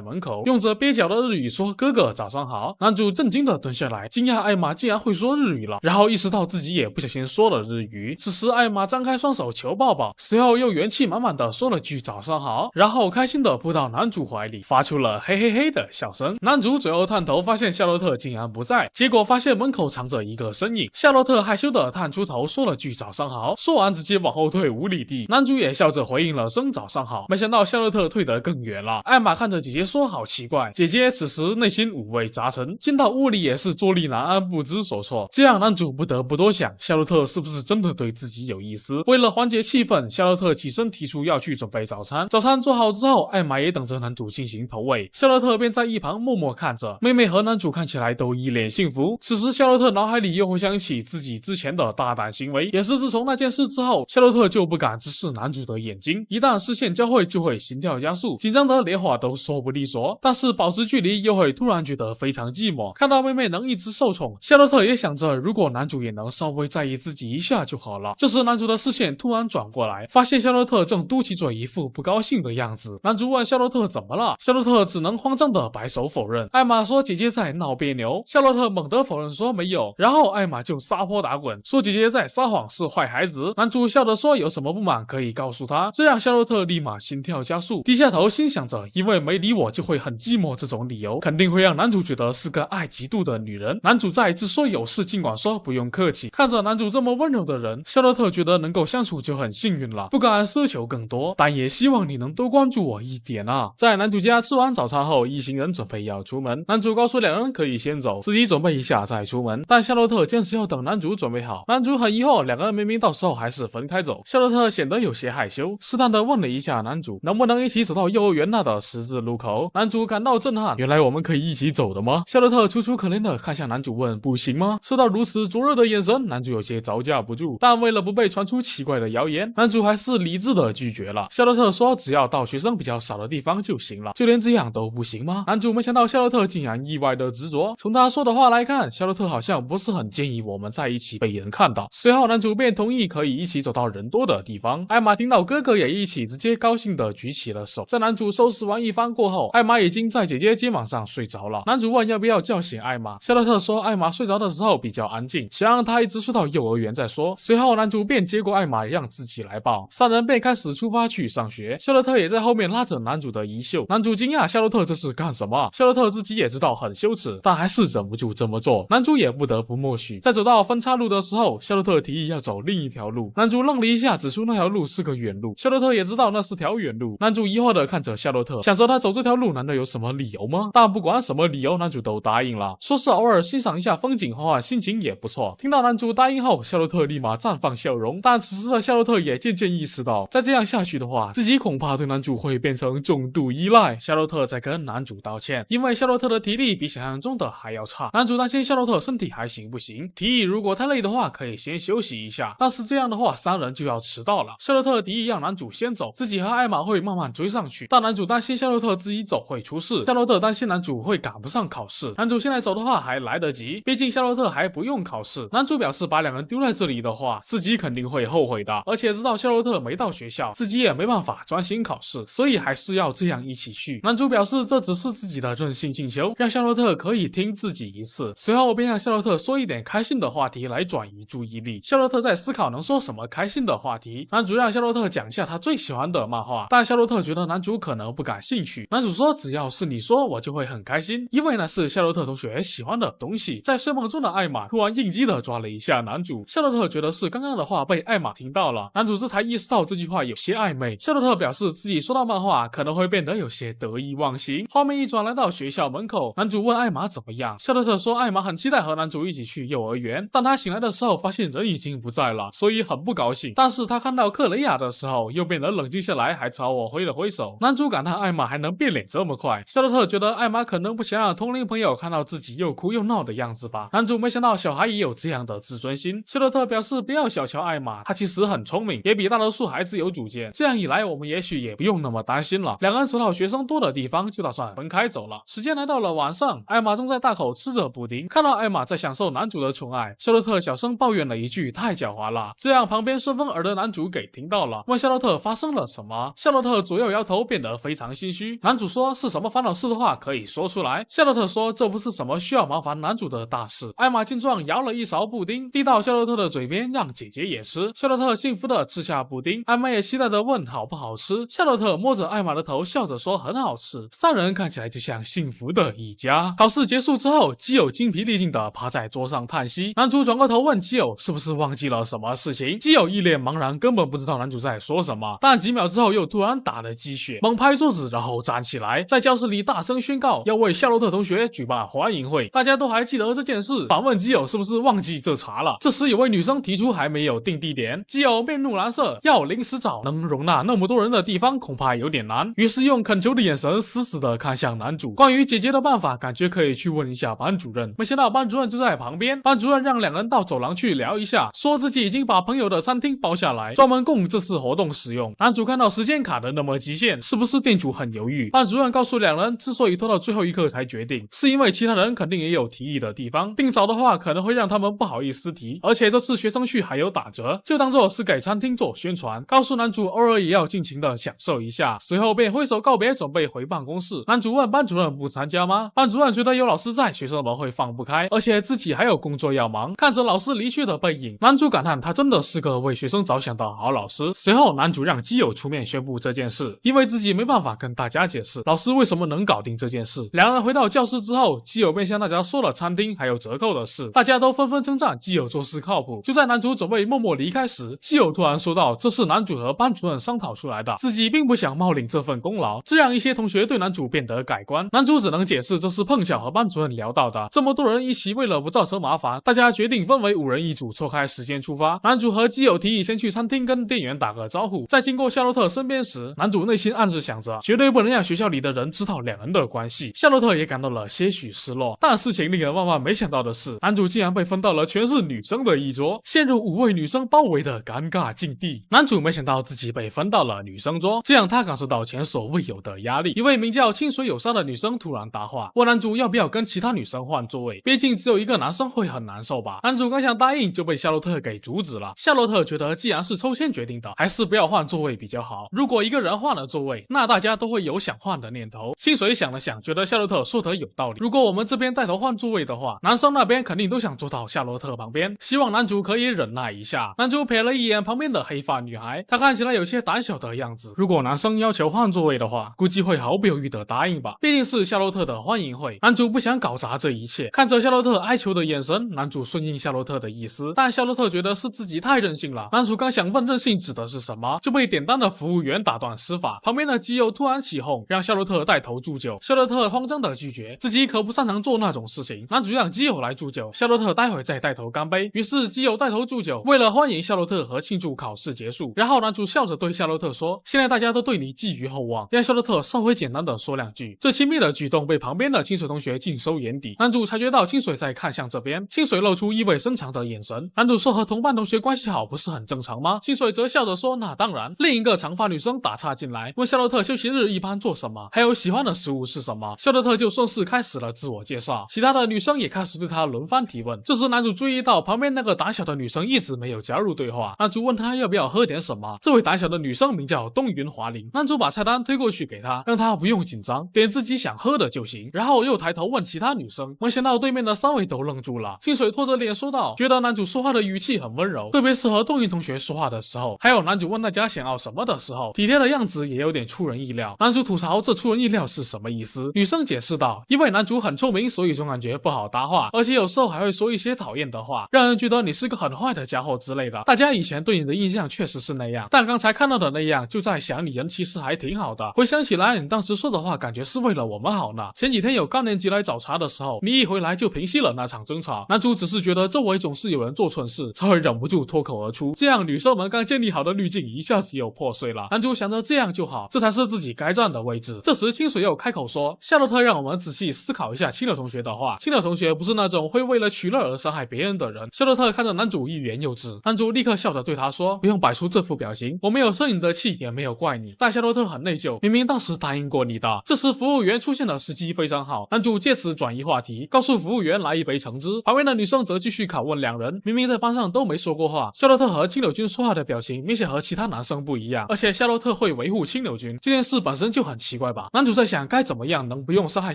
门口，用着蹩脚的日语说哥哥早上好。男主震惊的蹲下来，惊讶艾玛竟然会说日语了，然后意识到自己也不小心说了日语。此时艾玛张开双手求抱抱，随后又元气满满的说了句早上好，然后开心的扑到男主怀里，发出了嘿嘿嘿的笑声。男主最后探头发现夏洛特竟然不在，结果发现门口藏着一个身影。夏洛特害羞的探出头说了句早上好，说完直接往后退5里地。男主也笑着回应了声早上好，没想到夏洛特退得更远了。艾玛看着姐姐说好奇怪，姐姐此时内心五味杂陈，进到屋里也是坐立难安不知所措，这让男主不得不多想夏洛特是不是真的对自己有意思。为了缓解气氛，夏洛特起身提出要去准备早餐。早餐做好之后，艾玛也等着男主进行投喂，夏洛特便在一旁默默看着。妹妹和男主看起来都一脸幸福。此时夏洛特脑海里又回想起自己之前的大胆行为，也是自从那件事之后，夏洛特就不敢直视男主的眼睛，一旦视线交汇就会心跳加速，紧张的连话都说不利索。但是保持距离又会突然觉得非常寂寞。看到妹妹能一直受宠，夏洛特也想着如果男主也能稍微在意自己一下就好了。这时男主的视线突然转过来，发现夏洛特正嘟起嘴一副不高兴的样子。男主问夏洛特怎么了，夏洛特只能慌张的摆手否认。艾玛说姐姐在闹别扭，夏洛特猛地否认说没有，然后艾玛就撒泼打滚，说姐姐在撒谎是坏孩子。男主笑着说有什么不满可以告诉他，这让夏洛特立马心跳加速，低下头心想着因为没理我就会很寂寞，这种理由肯定会让男主觉得是个爱嫉妒的女人。男主再一次说有事尽管说，不用客气。看着男主这么温柔的人，夏洛特觉得能够相处就很幸运了，不敢奢求更多，但也希望你能多关注我一点啊。在男主家吃完早餐后，一行人准备要出门，男主告诉两人可以先走，自己准备一下再出门，但夏洛特坚持要等男主准备好。男主很疑惑，两个人明明到时候还是分开走。夏洛特显得有些害羞，试探的问了一下男主能不能一起走到幼儿园那的十字路口。男主感到震撼，原来我们可以一起走的吗？夏洛特楚楚可怜的看向男主问不行吗？受到如此灼热的眼神，男主有些招架不住，但为了不被传出奇怪的谣言，男主还是理智的拒绝了。夏洛特说只要到学生比较少的地方就行了，就连这样都不行吗？男主没想到夏洛特竟然意外的执着，从他说的话来看，夏洛特好像不是很建议我们在一起被人看到。随后男主便同意可以一起走到人多的地方。艾玛听到哥哥也一起，直接高兴的举起了手。在男主收拾完一番过后，艾玛已经在姐姐肩膀上睡着了。男主问要不要叫醒艾玛，夏洛特说艾玛睡着的时候比较安静，想让她一直睡到幼儿园再说。随后男主便接过艾玛让自己来抱，三人便开始出发去上学。夏洛特也在后面拉着男主的衣袖。男主惊讶夏洛特这是干什么，夏洛特自己也知道很羞耻，但还是忍不住这么做。男主也不得不默许。在走到分岔路的时候，夏洛特提议要走另一条路，男主愣了一下，指出那条路是个远路。夏洛特也知道那是条远路。男主疑惑的看着夏洛特，想着他走这条路难道有什么理由吗？但不管什么理由，男主都答应了，说是偶尔欣赏一下风景，换换心情也不错。听到男主答应后，夏洛特立马绽放笑容，但此时的夏洛特也渐渐意识到，再这样下去的话，自己恐怕对男主会变成重度依赖。夏洛特在跟男主道歉，因为夏洛特的体力比想象中的还要差。男主担心夏洛特身体还行不行，提议如果太累的话可以先休息一下，但是这样的话三人就要迟到了。夏洛特提议让男主先走，自己和艾玛会慢慢追上去，但男主担心夏洛特自己走会出事，夏洛特担心男主会赶不上考试。男主现在走的话还来得及，毕竟夏洛特还不用考试。男主表示把两人丢在这里的话，自己肯定会后悔的，而且知道夏洛特没到学校，自己也没办法专心考试，所以还是要这样一起去。男主表示这只是自己的任性请求，让夏洛特可以听自己一次。随后便让夏洛特说一点开心的话题来转移注意力。夏洛特在思考能说什么开心的话题。男主让夏洛特讲一下他最喜欢的漫画，但夏洛特觉得男主可能不感兴趣。男主说只要是你说我就会很开心，因为那是夏洛特同学喜欢的东西。在睡梦中的艾玛突然应激的抓了一下男主，夏洛特觉得是刚刚的话被艾玛听到了，男主这才意识到这句话有些暧昧。夏洛特表示自己说到漫画可能会变得有些得意忘形。画面一转来到学校门口，男主问艾玛怎么样，夏洛特说艾玛很期待和男主一起去幼儿园，但他醒来的时候发现人已经不在了，所以很不高兴。但是他看到克雷亚的时候又变得冷静下来，还朝我挥了挥手。男主感叹艾玛还能变脸这么快。夏洛特觉得艾玛可能不想让同龄朋友看到自己又哭又闹的样子吧。男主没想到小孩也有这样的自尊心。夏洛特表示不要小瞧艾玛，她其实很聪明，也比大多数孩子有主见，这样一来我们也许也不用那么担心了。两个人走到学生多的地方就打算分开走了。时间来到了晚上，艾玛正在大口吃着布丁，看到艾玛在享受男主的宠爱，夏洛特小声抱怨了一句太狡猾了，这样旁边顺风耳的男主给听到了，问夏洛特发生了什么。夏洛特左右摇头，变得非常心虚。男主说是什么烦恼事的话可以说出来。夏洛特说这不是什么需要麻烦男主的大事。艾玛见状舀了一勺布丁递到夏洛特的嘴边，让姐姐也吃。夏洛特幸福的吃下布丁，艾玛也期待的问好不好吃。夏洛特摸着艾玛的头，笑着说很好吃。三人看起来就像幸福的一家。考试结束之后，基友精疲力尽的趴在桌上叹息。男主转过头问基友是不是忘记了什么事情。基友一脸茫然，根本不知道男主在说什么。但几秒之后又突然打了鸡血，猛拍桌子，然后站起来，在教室里大声宣告要为夏洛特同学举办欢迎会。大家都还记得这件事，反问基友是不是忘记这茬了。这时有位女生提出还没有定地点，基友面露难色，要临时找能容纳那么多人的地方恐怕有点难，于是用恳求的眼神死死的看向男主。关于姐姐的办法，感觉可以去问一下班主任。没想到班主任就在旁边，班主任让两人到走廊去聊一下，说自己已经把朋友的餐厅包下来，专门供这次活动使用。男主看到时间卡的那么极限，是不是店主很犹豫？班主任告诉两人，之所以拖到最后一刻才决定，是因为其他人肯定也有提议的地方，定早的话可能会让他们不好意思提，而且这次学生去还有打折，就当做是给餐厅做宣传，告诉男主偶尔也要尽情的享受一下。随后便挥手告别，准备回办公室。男主问班主任不参加吗？班主任觉得有老师在，学生们会放不开，而且自己还有工作要忙。看着老师离去的背影，男主感叹他真的是个为学生着想的好老师。随后男主让基友出面宣布这件事，因为自己没办法跟大家解释老师为什么能搞定这件事。两人回到教室之后，基友便向大家说了餐厅还有折扣的事，大家都纷纷称赞基友做事靠谱。就在男主准备默默离开时，基友突然说道这是男主和班主任商讨出来的，自己并不想冒领这份功劳。这让一些同学对男主变得改观，男主只能解释这是碰巧和班主任聊到的，这么多人一起，为了不造成麻烦，大家决定分为5人一组，错开时间出发。男主和基友提议先去餐厅跟店员打个招呼，在经过夏洛特身边时，男主内心暗自想着绝对不能让学校里的人知道两人的关系。夏洛特也感到了些许失落，但事情令人万万没想到的是，男主竟然被分到了全是女生的一桌，陷入5位女生包围的尴尬境地。男主没想到自己被分到了女生桌，这让他感受到前所未有的压力。一位名叫清水有沙的女生突然搭话，问男主要不要跟其他女生换座位，毕竟只有一个男生会很难受吧。男主刚想答应，就被夏洛特给阻止了。夏洛特觉得既然是抽签决定的，还是不要换座位比较好，如果一个人换了座位，那大家都会有想换的念头。清水想了想，觉得夏洛特说得有道理，如果我们这边带头换座位的话，男生那边肯定都想坐到夏洛特旁边，希望男主可以忍耐一下。男主瞥了一眼旁边的黑发女孩，她看起来有些胆小的样子，如果男生要求换座位的话，估计会毫不犹豫的答应吧，毕竟是夏洛特的欢迎会，男主不想搞砸这一切。看着夏洛特哀求的眼神，男主顺应夏洛特的意思，但夏洛特觉得是自己太任性了。男主刚想问任性指的是什么，就被点单的服务员打断施法。旁边的基友突然起哄，让夏洛特带头祝酒。夏洛特慌张的拒绝，自己可不擅长做那种事情。男主让基友来祝酒，夏洛特待会再带头干杯。于是基友带头祝酒，为了欢迎夏洛特和庆祝考试结束。然后男主笑着对夏洛特说，现在大家都对你寄予厚望，让夏洛特稍微简单的说2句。这亲密的举动被旁边的清水同学尽收眼底。男主察觉到清水在看向这边，清水露出意味深长的眼神。男主说和同班同学关系好不是很正常吗？清水则笑着说那当然。另一个长发女生打岔进来，问夏洛特休息日一般做什么，还有喜欢的食物是什么。夏洛特就顺势开始了自我介绍，其他的女生也开始对他轮番提问。这时男主注意到旁边那个胆小的女生一直没有加入对话，男主问她要不要喝点什么。这位胆小的女生名叫东云华玲，男主把菜单推过去给她，让她不用紧张，点自己想喝的就行。然后又抬头问其他女生，没想到对面的3位都愣住了。清水拖着脸说道，觉得男主说话的语气很温柔，特别是和东云同学说话的时候，还有男主问大家想要什么的时候，体贴的样子也有点出人意料。男主吐槽这出人意料是什么意思，女生解释道，因为男主很聪明，所以总感觉不好搭话，而且有时候还会说一些讨厌的话，让人觉得你是个很坏的家伙之类的。大家以前对你的印象确实是那样，但刚才看到的那样，就在想你人其实还挺好的。回想起来，你当时说的话感觉是为了我们好呢。前几天有高年级来找茬的时候，你一回来就平息了那场争吵。男主只是觉得周围总是有人做蠢事，才会忍不住脱口而出，这样女生们刚建立好的滤镜一下子又破碎了。男主想着这样就好，这才是自己该站的位置。这时清水又开口说，夏洛特让我们仔细思考一下青柳同学的话，青柳同学不是那种会为了取乐而伤害别人的人。夏洛特看着男主欲言又止，男主立刻笑着对他说，不用摆出这副表情，我没有生你的气，也没有怪你。但夏洛特很内疚，明明当时答应过你的。这时服务员出现的时机非常好，男主借此转移话题，告诉服务员来一杯橙汁。旁边的女生则继续拷问两人，明明在班上都没说过过话。夏洛特和青柳君说话的表情明显和其他男生不一样，而且夏洛特会维护青柳君，这件事本身就很奇怪吧。男主在想该怎么样能不用伤害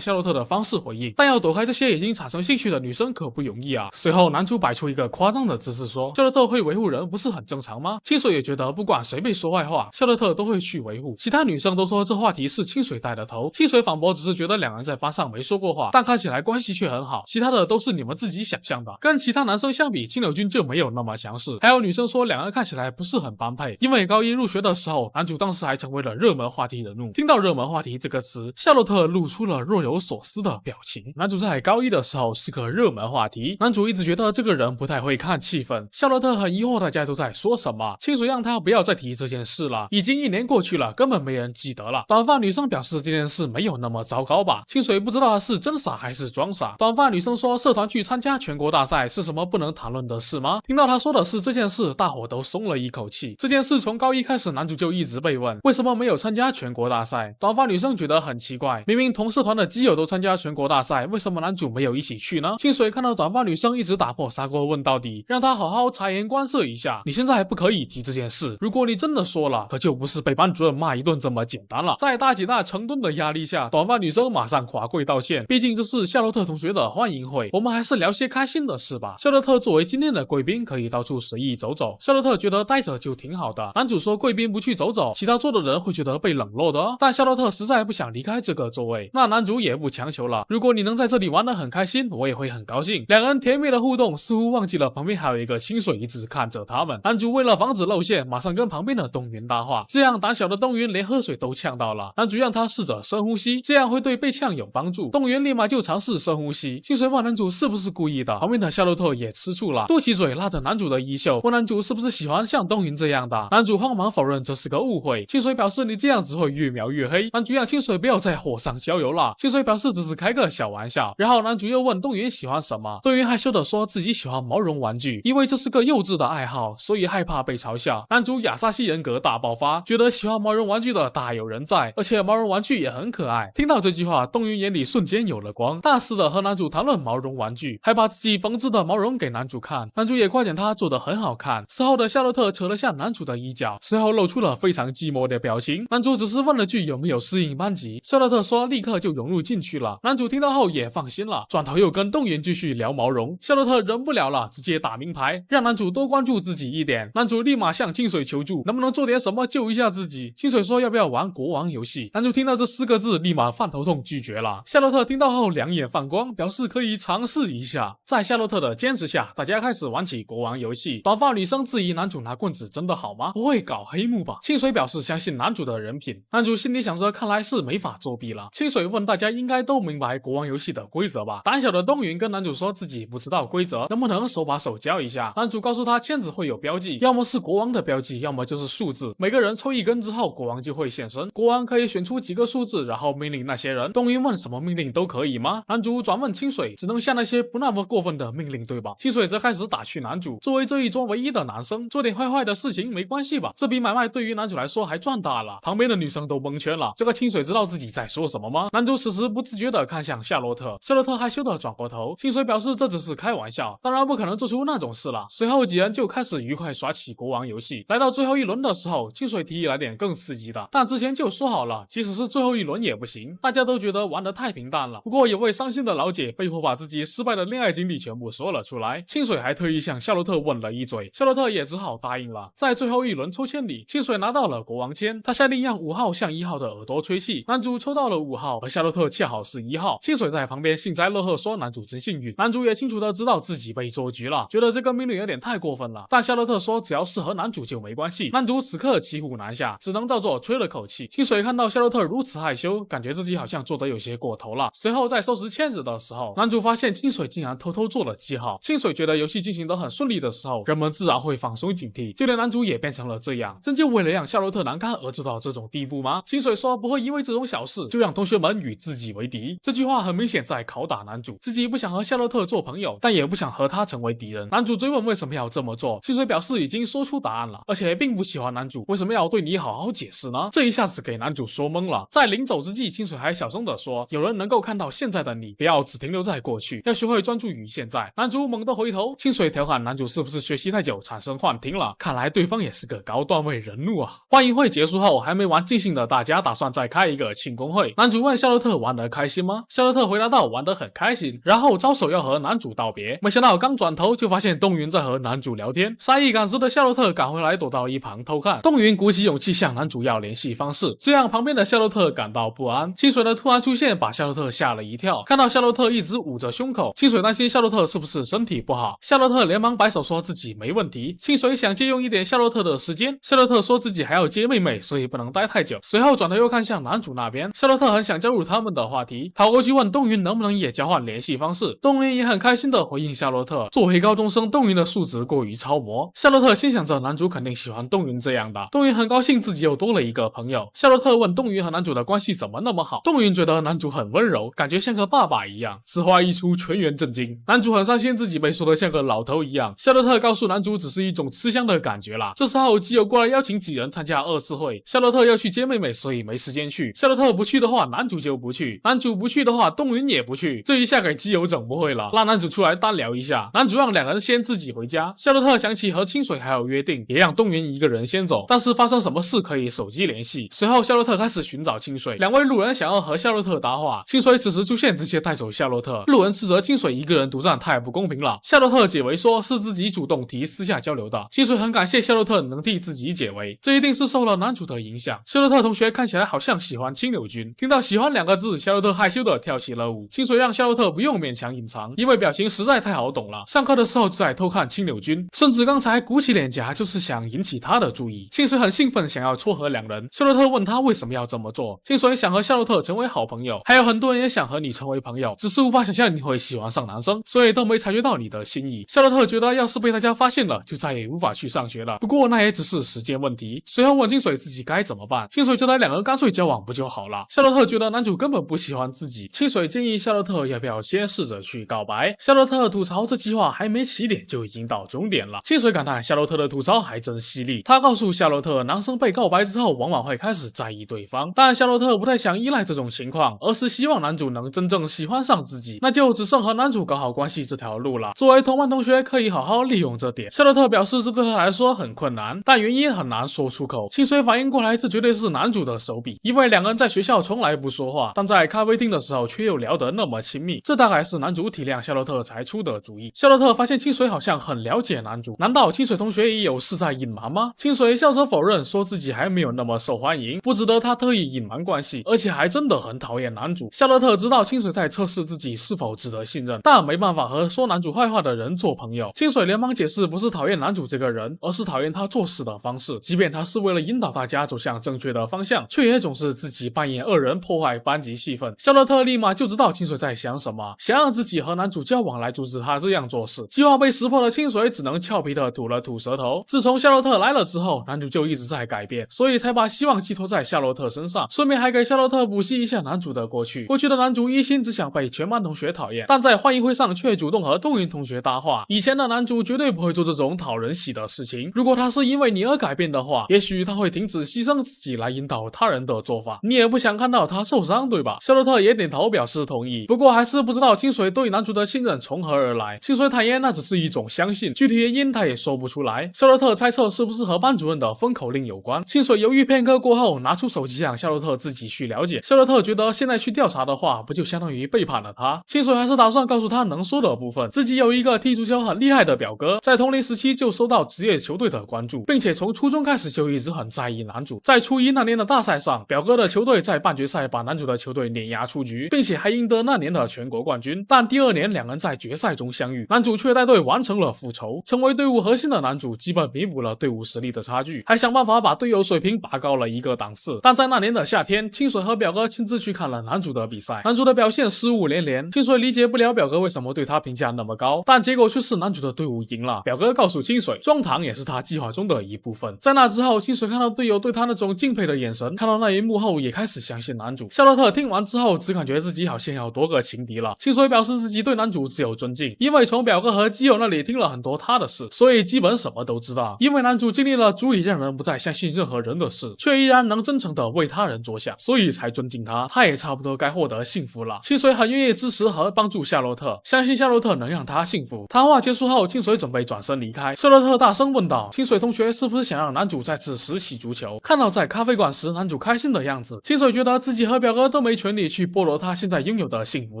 夏洛特的方式回应，但要躲开这些已经产生兴趣的女生可不容易啊。随后男主摆出一个夸张的姿势说，夏洛特会维护人不是很正常吗？清水也觉得不管谁被说坏话，夏洛特都会去维护。其他女生都说这话题是清水带的头，清水反驳只是觉得两人在班上没说过话，但看起来关系却很好，其他的都是你们自己想象的。跟其他男生相比，青柳君就没有那么强势。还有女生说两人看起来不是很般配，因为高一入学的时候，男主当时还成为了热门话题人物。听到热门话题这个词，夏洛特露出了若有所思的表情。男主在高一的时候是个热门话题，男主一直觉得这个人不太会看气氛。夏洛特很疑惑大家都在说什么，清水让他不要再提这件事了，已经1年过去了，根本没人记得了。短发女生表示这件事没有那么糟糕吧，清水不知道是真傻还是装傻。短发女生说社团去参加全国大赛是什么不能谈论的事吗？听到他说的是这件事，大伙都松了一口气。这件事从高一开始，男主就一直被问为什么没有参加全国大赛。短发女生觉得很奇怪，明明同社团的基友都参加全国大赛，为什么男主没有一起去呢？清水看到短发女生一直打破砂锅问到底，让他好好察言观色一下。你现在还不可以提这件事，如果你真的说了，可就不是被班主任骂一顿这么简单了。在大姐大成吨的压力下，短发女生马上垮跪道歉，毕竟这是夏洛特同学的欢迎会，我们还是聊些开心的事吧。夏洛特作为今天的贵宾，可以到处随意走走。夏洛特觉得待着就挺好的。男主说贵宾不去走走，其他桌的人会觉得被冷落的哦。但夏洛特实在不想离开这个座位，那男主也不强求了。如果你能在这里玩得很开心，我也会很高兴。两人甜蜜的互动，似乎忘记了旁边还有一个清水一直看着他们。男主为了防止露馅，马上跟旁边的东云搭话，这样胆小的东云连喝水都呛到了。男主让他试着深呼吸，这样会对被呛有帮助。东云立马就尝试深呼吸。清水问男主是不是故意的，旁边的夏洛特也吃醋了，嘟起嘴拉着男主的衣袖，问男主是不是喜欢像东云这样的。男主慌忙否认这是个误会。清水表示你这样只会越描越黑。男主让清水不要再火上浇油了。清水表示只是开个小玩笑。然后男主又问东云喜欢什么，东云害羞的说自己喜欢毛绒玩具，因为这是个幼稚的爱好，所以害怕被嘲笑。男主亚萨西人格大爆发，觉得喜欢毛绒玩具的大有人在，而且毛绒玩具也很可爱。听到这句话，东云眼里瞬间有了光，大肆的和男主谈论毛绒玩具，还把自己缝制的毛绒给男主看。男主也夸奖他做得很好看。事后的夏洛特扯了下男主的衣角，随后露出了非常寂寞的表情。男主只是问了句有没有适应班级，夏洛特说立刻就融入进去了。男主听到后也放心了，转头又跟东云继续聊毛绒。夏洛特忍不了了，直接打明牌，让男主多关注自己一点。男主立马向清水求助，能不能做点什么救一下自己？清水说要不要玩国王游戏？男主听到这4个字，立马犯头痛拒绝了。夏洛特听到后两眼放光，表示可以尝试一下。在夏洛特的坚持下，大家开始玩起国王游戏。短发女生质疑男主拿棍子真的好吗？不会搞黑幕吧？清水表示相信男主的人品。男主心里想着看来是没法作弊了。清水问大家应该都明白国王游戏的规则吧？胆小的东云跟男主说自己不知道规则，能不能手把手教一下？男主告诉他签子会有标记，要么是国王的标记，要么就是数字，每个人抽1根之后，国王就会现身。国王可以选出几个数字，然后命令那些人。东云问什么命令都可以吗？男主转问清水，只能下那些不那么过分的命令对吧？清水则开始打趣男主，作为这一桌唯一的男生，做点坏坏的事情没关系吧？这笔买卖对于男主来说还赚大了。旁边的女生都蒙圈了，这个清水知道自己在说什么吗？男主此时不自觉地看向夏洛特，夏洛特害羞地转过头，清水表示这只是开玩笑，当然不可能做出那种事了。随后几人就开始愉快耍起国王游戏。来到最后一轮的时候，清水提议来点更刺激的，但之前就说好了，即使是最后一轮也不行。大家都觉得玩得太平淡了。不过有位伤心的老姐被迫把自己失败的恋爱经历全部说了出来，清水还特意向夏洛特问了一嘴，夏洛特也只好答应了。在最后一轮抽签里，清水拿到了国王签，他下令让5号向1号的耳朵吹气。男主抽到了5号，而夏洛特恰好是1号。清水在旁边幸灾乐祸说男主真幸运。男主也清楚的知道自己被捉局了，觉得这个命令有点太过分了，但夏洛特说只要是和男主就没关系。男主此刻骑虎难下，只能照做吹了口气。清水看到夏洛特如此害羞，感觉自己好像做得有些过头了。随后在收拾签子的时候，男主发现清水竟然偷偷做了记号。清水觉得游戏进行得很顺利的时候，人们自然会放松警惕，就连男主也变成了这样。真就为了让夏洛特难堪而做到这种地步吗？清水说不会因为这种小事就让同学们与自己为敌。这句话很明显在拷打男主，自己不想和夏洛特做朋友，但也不想和他成为敌人。男主追问为什么要这么做，清水表示已经说出答案了，而且并不喜欢男主，为什么要对你好好解释呢？这一下子给男主说懵了。在临走之际，清水还小声地说，有人能够看到现在的你，不要只停留在过去，要学会专注于现在。男主猛地回头，清水调侃男主是不是学习太久产生幻听了，看来对方也是个高段位人物啊。欢迎会结束后，还没玩尽兴的大家打算再开一个庆功会。男主问夏洛特玩得开心吗？夏洛特回答道玩得很开心，然后招手要和男主道别。没想到刚转头就发现东云在和男主聊天，杀意赶时的夏洛特赶回来躲到一旁偷看。东云鼓起勇气向男主要联系方式，这让旁边的夏洛特感到不安。清水的突然出现把夏洛特吓了一跳，看到夏洛特一直捂着胸口，清水担心夏洛特是不是身体不好。夏洛特连忙摆手说自己没问题。清水想借用一点夏洛特的时间，夏洛特说自己还要接妹妹，所以不能待太久。随后转头又看向男主那边，夏洛特很想加入他们的话题，跑过去问东云能不能也交换联系方式。东云也很开心的回应夏洛特。作为高中生，东云的素质过于超模。夏洛特心想着男主肯定喜欢东云这样的。东云很高兴自己又多了一个朋友。夏洛特问东云和男主的关系怎么那么好，东云觉得男主很温柔，感觉像个爸爸一样。此话一出，全员震惊。男主很伤心自己被说得像个老头一样。夏洛特告诉男主只是一种吃香的感觉啦。这时候基友过来邀请几人参加二次会，夏洛特要去接妹妹，所以没时间去。夏洛特不去的话，男主就不去；男主不去的话，东云也不去。这一下给基友整不会了，让男主出来单聊一下。男主让两人先自己回家。夏洛特想起和清水还有约定，也让东云一个人先走，但是发生什么事可以手机联系。随后夏洛特开始寻找清水，两位路人想要和夏洛特搭话，清水此时出现直接带走夏洛特。路人斥责清水一个人独占太不公平了，夏洛特解围说是自己主动提私下交流的。清水很感谢夏洛特能替自己解围，这一定是受了男主的影响。夏洛特同学看起来好像喜欢青柳君，听到喜欢两个字，夏洛特害羞的跳起了舞。清水让夏洛特不用勉强隐藏，因为表情实在太好懂了。上课的时候就在偷看青柳君，甚至刚才鼓起脸颊就是想引起他的注意。清水很兴奋想要撮合两人，夏洛特问他为什么要这么做。清水想和夏洛特成为好朋友，还有很多人也想和你成为朋友，只是无法想象你会喜欢上男生，所以都没察觉到你的心意。夏洛特觉得要是被大家发现了，就再也无法去上学了，不过那也只是时间问题。随后问清水自己该怎么办，清水觉得两人干脆交往不就好了。夏洛特觉得男主根本不喜欢自己，清水建议夏洛特要不要先试着去告白。夏洛特吐槽这计划还没起点就已经到终点了。清水感叹夏洛特的吐槽还真犀利，他告诉夏洛特男生被告白之后往往会开始在意对方，但夏洛特不太想依赖这种情况，而是希望男主能真正喜欢上自己，那就只剩和男主搞好关系这条路了。作为同班同学可以好好利用这点。夏洛特表示这对他来说很困难，但原因很难说出口。清水反应过来这绝对是男主的手笔，因为两人在学校从来不说话，但在咖啡厅的时候却又聊得那么亲密，这大概是男主体谅夏洛特才出的主意。夏洛特发现清水好像很了解男主，难道清水同学也有事在隐瞒吗？清水笑着否认，说自己还没有那么受欢迎，不值得他特意隐瞒关系，而且还真的很讨厌男主。夏洛特知道清水在测试自己是否值得信任，但没办法和说男主坏话的人做朋友。清水连忙解释不是讨厌男主这个人，而是讨厌他做事的方式，即便他是为了引导大家走向正确的方向，却也总是自己扮演恶人，破坏班级气氛。夏洛特立马就知道清水在想什么，想让自己和男主交往来阻止他这样做事。计划被识破的清水只能俏皮的吐了吐舌头。自从夏洛特来了之后，男主就一直在改变，所以才把希望寄托在夏洛特身上，顺便还给夏洛特补习一下男主的过去。过去的男主一心只想被全班同学讨厌，但在欢迎会上却主动和东云同学搭话。以前的男主绝对不会做这种讨人喜的事情，如果他是因为你而改变的话，也许他会停止牺牲自己来引导他人的做法。你也不想看到他受伤，对吧？夏洛特也点头表示同意，不过还是不知道清水对男主的信任从何而来。清水坦言那只是一种相信，具体原因他也说不出来。夏洛特猜测是不是和班主任的封口令有关。清水犹豫片刻过后，拿出手机让夏洛特自己去了解。夏洛特觉得现在去调查的话，不就相当于背叛了他？清水还是打算告诉他能说的部分，自己有一个踢足球很厉害的表哥，在同龄时期就受到职业球队的关注，并且从初中开始就一直很在意男主。在初一那年的大赛上，表哥的球队在半决赛把男主的球队碾压出局，并且还赢得那年的全国冠军。但第二年两人在决赛中相遇，男主却带队完成了复仇。成为队伍核心的男主基本弥补了队伍实力的差距，还想办法把队友水平拔高了一个档次。但在那年的夏天，清水和表哥亲自去看了男主的比赛，男主的表现失误连连，清水理解不了表哥为什么对他评价那么高，但结果却是男主的队伍赢了。表哥告诉清水，装糖也是他计划中的一部分。在那之后，清水看到队友对他那种敬佩的眼神，看到那一幕后也开始相信男主。夏洛特听完之后只感觉自己好像要多个情敌了。清水表示自己对男主只有尊敬，因为从表哥和基友那里听了很多他的事，所以基本什么都知道。因为男主经历了足以让人不再相信任何人的事，却依然能真诚的为他人着想，所以才尊敬他。他也差不多该获得幸福了。清水很愿意支持和帮助夏洛特，相信夏洛特能让他幸福。谈话结束后，清水走准备转身离开。夏洛特大声问道：“清水同学是不是想让男主再次拾起足球？”看到在咖啡馆时男主开心的样子，清水觉得自己和表哥都没权利去剥夺他现在拥有的幸福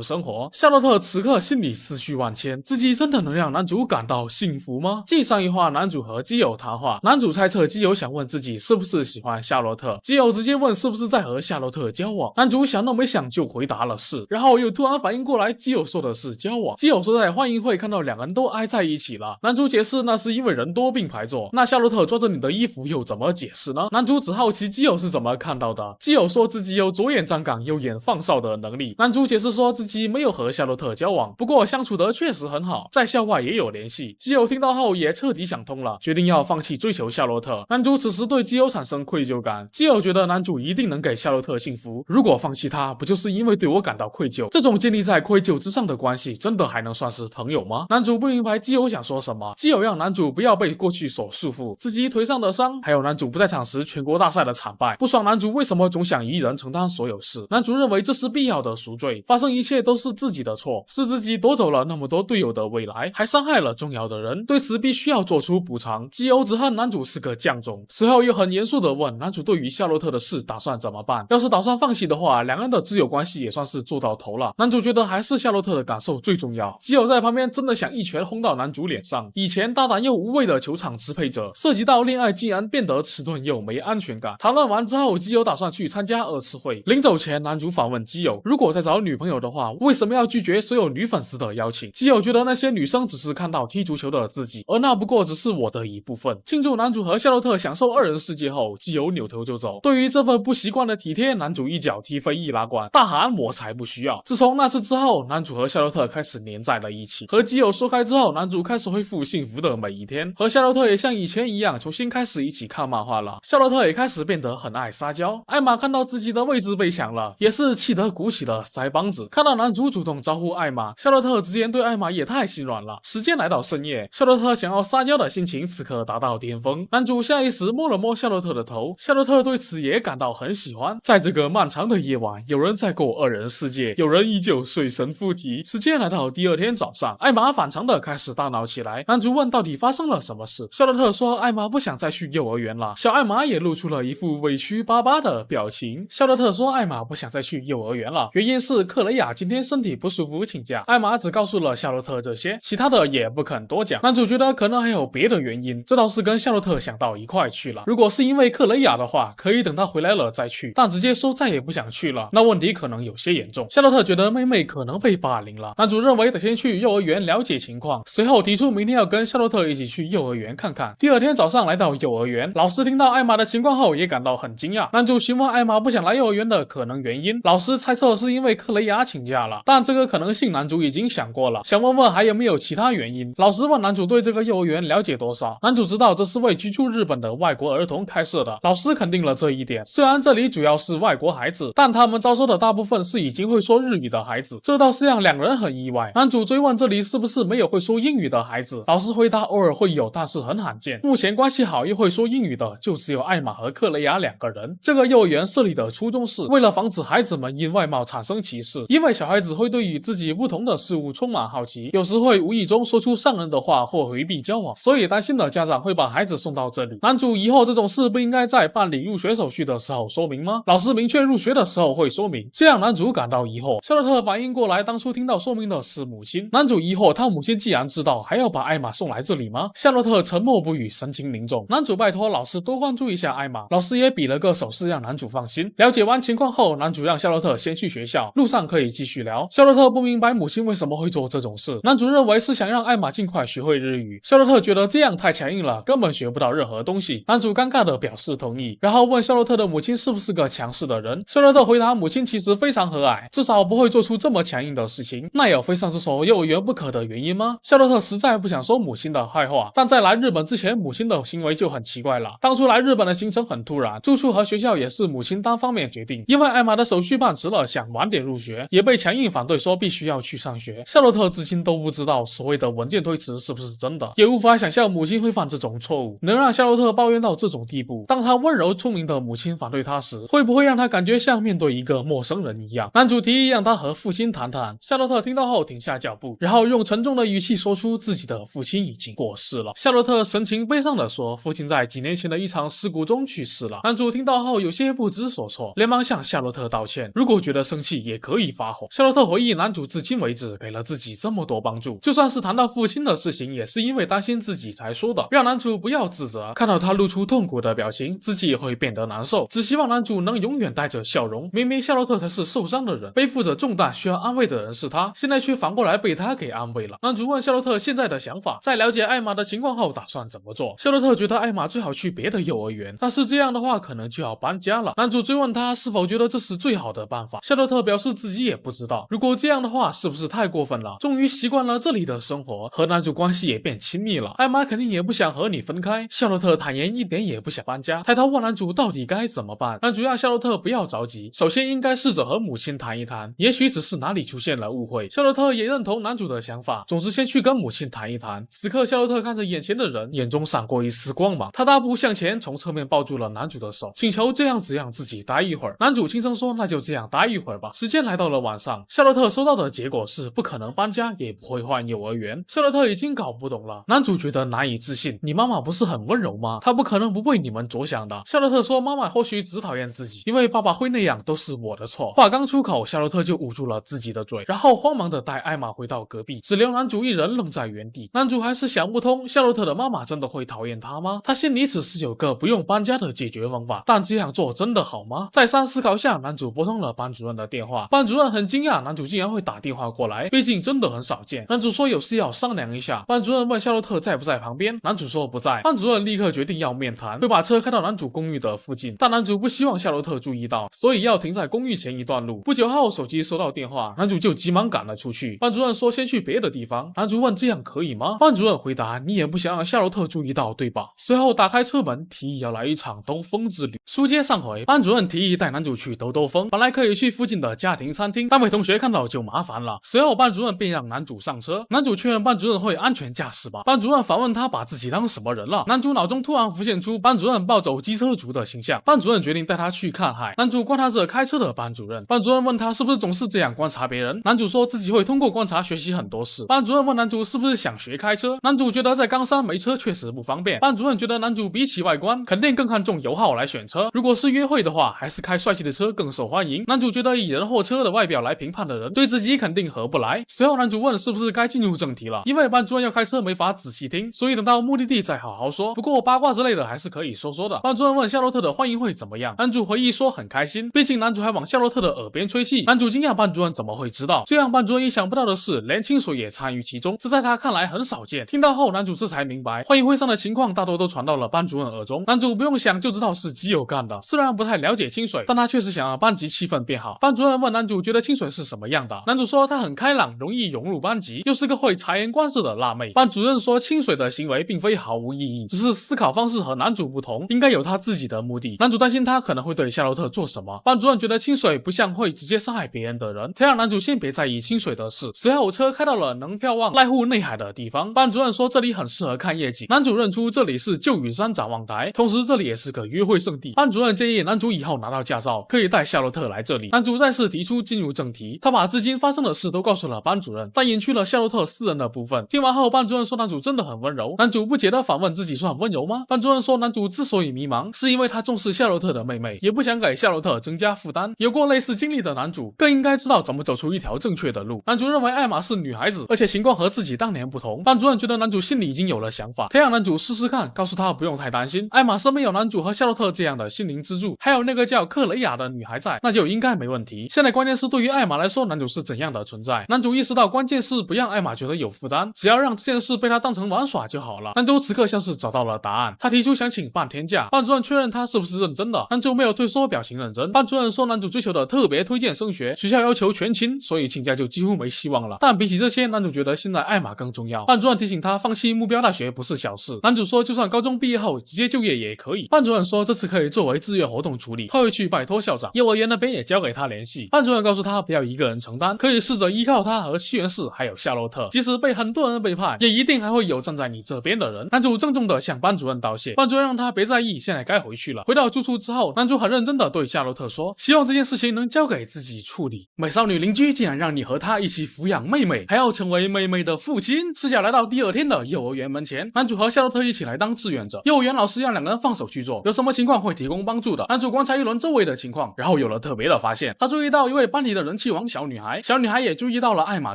生活。夏洛特此刻心里思绪万千，自己真的能让男主感到幸福吗？继上一话男主和基友谈话，男主猜测基友想问自己是不是喜欢夏洛特，基友直接问是不是在和夏洛特交往，男主想都没想就回答了是，然后又突然反应过来基友说的是交往，基友说在欢迎会看到两人都挨在一起了，男主解释那是因为人多并排坐，那夏洛特抓着你的衣服又怎么解释呢？男主只好奇基友是怎么看到的，基友说自己有左眼站岗右眼放哨的能力，男主解释说自己没有和夏洛特交往，不过相处得确实很好，在校外也有联系。基友听到后也彻底想通了，决定要放弃追求夏洛特。男主此时对基友产生愧疚感，基友觉得男主一定能给夏洛特幸福，如果放弃他，不就是因为对我感到愧疚？这种建立在愧疚之上的关系，真的还能算是朋友吗？男主不明白基友想说什么，基友让男主不要被过去所束缚，自己腿上的伤，还有男主不在场时全国大赛的惨败，不爽男主为什么总想一人承担所有事。男主认为这是必要的赎罪，发生一切都是自己的错，是自己夺走了那么多队友的未来，还伤害了重要的人，对此必须要做出补偿。基友只恨男主是个犟种，随后又很严肃地问男主对于夏洛特的事打算怎么办，要是打算放弃的话，两人的挚友关系也算是做到头了。男主觉得还是夏洛特的感受最重要，基友在旁边真的想一拳轰到男主脸上。以前大胆又无畏的球场支配者，涉及到恋爱竟然变得迟钝又没安全感。讨论完之后，基友打算去参加二次会，临走前男主反问基友，如果再找女朋友的话，为什么要拒绝所有女粉丝的邀请？基友觉得那些女生只是看到踢足球的自己，而那不过只是我的一部分。庆祝男主和夏洛特享受二人世界后，基友扭头就走。对于这份不习惯的体贴，男主一脚踢飞易拉罐，大喊我才不需要。自从那次之后，男主和夏洛特开始黏在了一起。和基友说开之后，男主开始恢复幸福的每一天，和夏洛特也像以前一样重新开始一起看漫画了。夏洛特也开始变得很爱撒娇。艾玛看到自己的位置被抢了，也是气得鼓起了腮帮子。看到男主主动招呼艾玛，夏洛特直言对艾玛也太心软了。时间来到深夜，夏洛特想要撒娇的心情此刻达到巅峰。男主下意识摸了摸夏洛特的头，夏洛特对此也感到很喜欢。在这个漫长的夜晚，有人在过二人世界，有人依旧睡神附体。时间来到第二天早上，艾玛反常的开始大闹起来。男主问到底发生了什么事，夏洛特说艾玛不想再去幼儿园了。小艾玛也露出了一副委屈巴巴的表情。夏洛特说艾玛不想再去幼儿园了，原因是克雷亚今天身体不舒服请假。艾玛只告诉了夏洛特这些，其他的也不肯多讲。男主觉得可能还有别的原因，这倒是跟夏洛特想到一块去了。如果是因为克雷亚的话，可以等他回来了再去，但直接说再也不想去了，那问题可能有些严重。夏洛特觉得妹妹可能被霸凌了，男主认为得先去幼儿园了解情况，随后提出明天要跟夏洛特一起去幼儿园看看。第二天早上来到幼儿园，老师听到艾玛的情况后也感到很惊讶。男主询问艾玛不想来幼儿园的可能原因，老师猜测是因为克雷亚请假了，但这个可能性男主已经想过了，想问问还有没有其他原因。老师问男主对这个幼儿园了解多少，男主知道这是为居住日本的外国儿童开设的，老师肯定了这一点。虽然这里主要是外国孩子，但他们招收的大部分是已经会说日语的孩子，这倒是让两人很意外。男主追问这里是不是没有会说英语的孩子，老师回答偶尔会有，但是很罕见。目前关系好又会说英语的就只有艾玛和克雷亚两个人。这个幼儿园设立的初衷是为了防止孩子们因外貌产生歧视，因为小孩子会对与自己不同的事物充满好奇，有时会无意中说出伤人的话或回避交往，所以担心的家长会把孩子送到这里。男主以后这种事不应该在办理入学手续的时候说明吗？老师明确入学的时候会说明，这让男主感到疑惑。夏洛特反应过来，当初听到说明的是母亲。男主疑惑，他母亲既然知道，还要把艾玛送来这里吗？夏洛特沉默不语，神情凝重。男主拜托老师多关注一下艾玛，老师也比了个手势让男主放心。了解完情况后，男主让夏洛特先去学校，路上可以继续聊。夏洛特不明白母亲为什么会做这种事，男主认为是想让艾玛尽快学会日语。夏洛特觉得这样太强硬了，根本学不到任何东西。男主尴尬的表示同意，然后问夏洛特的母亲是不是个强势的人。夏洛特回答母亲其实非常和蔼，至少不会做出这么强硬的事情。那有非上这所幼儿园不可的原因吗？夏洛特实在不想说母亲的坏话，但在来日本之前，母亲的行为就很奇怪了。当初来日本的行程很突然，住处和学校也是母亲单方面决定，因为艾玛的手续办迟了，想晚点入学，也被强硬反对说必须要去上学。夏洛特至今都不知道所谓的文件推迟是不是真的，也无法想象母亲会犯这种错误，能让夏洛特抱怨到这种地步。当他温柔聪明的母亲反对他时，会不会让他感觉像面对一个陌生人一样？男主提议让他和父亲谈谈。夏洛特听到后停下脚步，然后用沉重的语气说出自己的的父亲已经过世了。夏洛特神情悲伤地说，父亲在几年前的一场事故中去世了。男主听到后有些不知所措，连忙向夏洛特道歉，如果觉得生气也可以发火。夏洛特回忆，男主至今为止给了自己这么多帮助，就算是谈到父亲的事情，也是因为担心自己才说的，让男主不要自责。看到他露出痛苦的表情，自己也会变得难受，只希望男主能永远带着笑容。明明夏洛特才是受伤的人，背负着重担需要安慰的人是他，现在却反过来被他给安慰了。男主问夏洛特现在的想法，在了解艾玛的情况后打算怎么做。夏洛特觉得艾玛最好去别的幼儿园，但是这样的话可能就要搬家了。男主追问他是否觉得这是最好的办法，夏洛特表示自己也不知道，如果这样的话是不是太过分了。终于习惯了这里的生活，和男主关系也变亲密了，艾玛肯定也不想和你分开。夏洛特坦言一点也不想搬家，抬头问男主到底该怎么办。男主让夏洛特不要着急，首先应该试着和母亲谈一谈，也许只是哪里出现了误会。夏洛特也认同男主的想法，总之先去跟母亲谈一谈。此刻夏洛特看着眼前的人，眼中闪过一丝光芒，他大步向前，从侧面抱住了男主的手，请求这样子让自己待一会儿。男主轻声说，那就这样待一会儿吧。时间来到了晚上，夏洛特收到的结果是不可能搬家，也不会换幼儿园。夏洛特已经搞不懂了，男主觉得难以置信，你妈妈不是很温柔吗？她不可能不为你们着想的。夏洛特说，妈妈或许只讨厌自己，因为爸爸会那样都是我的错。话刚出口，夏洛特就捂住了自己的嘴，然后慌忙的带艾玛回到隔壁，只留男主一人愣在原地。男主还是想不通，夏洛特的妈妈真的会讨厌他吗？他心里只是有个不用搬家的解决方法，但这样做真的好吗？再三思考下，男主拨通了班主任的电话。班主任很惊讶，男主竟然会打电话过来，毕竟真的很少见。男主说有事要商量一下。班主任问夏洛特在不在旁边，男主说不在。班主任立刻决定要面谈，会把车开到男主公寓的附近，但男主不希望夏洛特注意到，所以要停在公寓前一段路。不久后，手机收到电话，男主就急忙赶了出去。班主任说先去别的地方。男主问这样可以吗？班主任回答，你也不想让夏洛特注意到对吧？随后打开车门，提议要来一场兜风之旅。书接上回，班主任提议带男主去兜兜风，本来可以去附近的家庭餐厅，但被同学看到就麻烦了。随后班主任便让男主上车，男主确认班主任会安全驾驶吧。班主任反问他把自己当什么人了，男主脑中突然浮现出班主任暴走机车族的形象。班主任决定带他去看海。男主观察着开车的班主任，班主任问他是不是总是这样观察别人，男主说自己会通过观察学习很多事。班主任问男主是不是想学开车，男主觉得在冈山没车确实不方便。班主任觉得男主比起外观肯定更看重油耗来选车，如果是约会的话还是开帅气的车更受欢迎。男主觉得以人或车的外表来评判的人对自己肯定合不来。随后男主问是不是该进入正题了，因为班主任要开车没法仔细听，所以等到目的地再好好说，不过八卦之类的还是可以说说的。班主任问夏洛特的欢迎会怎么样，男主回忆说很开心，毕竟男主还往夏洛特的耳边吹气。男主惊讶班主任怎么会知道，这样班主任意想不到的是连清水也参与其中，这在他看来很少见。听到后男主这才明白，欢迎会上的情况大多都传到了班主任耳中，男主不用想就知道是基友干的。虽然不太了解清水，但他确实想让班级气氛变好。班主任问男主觉得清水是什么样的，男主说他很开朗，容易融入班级，又是个会察言观色的辣妹。班主任说清水的行为并非毫无意义，只是思考方式和男主不同，应该有他自己的目的。男主担心他可能会对夏洛特做什么。班主任觉得清水不像会直接伤害别人的人，他让男主先别在意清水的事。随后车开到了能眺望濑户内海的地方，班主任说这里很适合看夜景。男主认出这里是旧羽山展望台，同时这里也是个约会圣地。班主任建议男主以后拿到驾照可以带夏洛特来这里。男主再次提出进入正题，他把至今发生的事都告诉了班主任，但隐去了夏洛特私人的部分。听完后，班主任说男主真的很温柔。男主不解地反问自己算温柔吗？班主任说男主之所以迷茫，是因为他重视夏洛特的妹妹，也不想给夏洛特增加负担。有过类似经历的男主更应该知道怎么走出一条正确的路。男主认为艾玛是女孩子，而且情况和自己当年不同。班主任觉得男主心里已经有了想法，他让男主试试看，告诉他不用太担心，艾玛身边有男主和夏洛特这样的心灵支柱，还有那个叫克雷亚的女孩在，那就应该没问题。现在关键是对于艾玛来说，男主是怎样的存在。男主意识到关键是不让艾玛觉得有负担，只要让这件事被他当成玩耍就好了。男主此刻像是找到了答案，他提出想请半天假。班主任确认他是不是认真的，男主没有退缩，表情认真。班主任说男主追求的特别推荐升学，学校要求全勤，所以请假就几乎没希望了。但比起这些，男主觉得现在艾玛更重要。班主任提醒他放弃目标大学不是小事。男主说就算高中毕业后直接就业也可以。班主任说这次可以作为志愿活动处理，他会去拜托校长，幼儿园那边也交给他联系。班主任告诉他不要一个人承担，可以试着依靠他和西园寺还有夏洛特，即使被很多人背叛，也一定还会有站在你这边的人。男主郑重地向班主任道谢，班主任让他别在意，现在该回去了。回到住处之后，男主很认真地对夏洛特说，希望这件事情能交给自己处理。美少女邻居竟然让你和他一起抚养妹妹，还要成为妹妹的父亲，视角来到第2天的幼儿园门前，男主和夏洛特一起来当志愿者。幼儿园老师让2个人放手去做，有什么情况会提供帮助的。男主观察一轮周围的情况，然后有了特别的发现。他注意到一位班里的人气王小女孩，小女孩也注意到了艾玛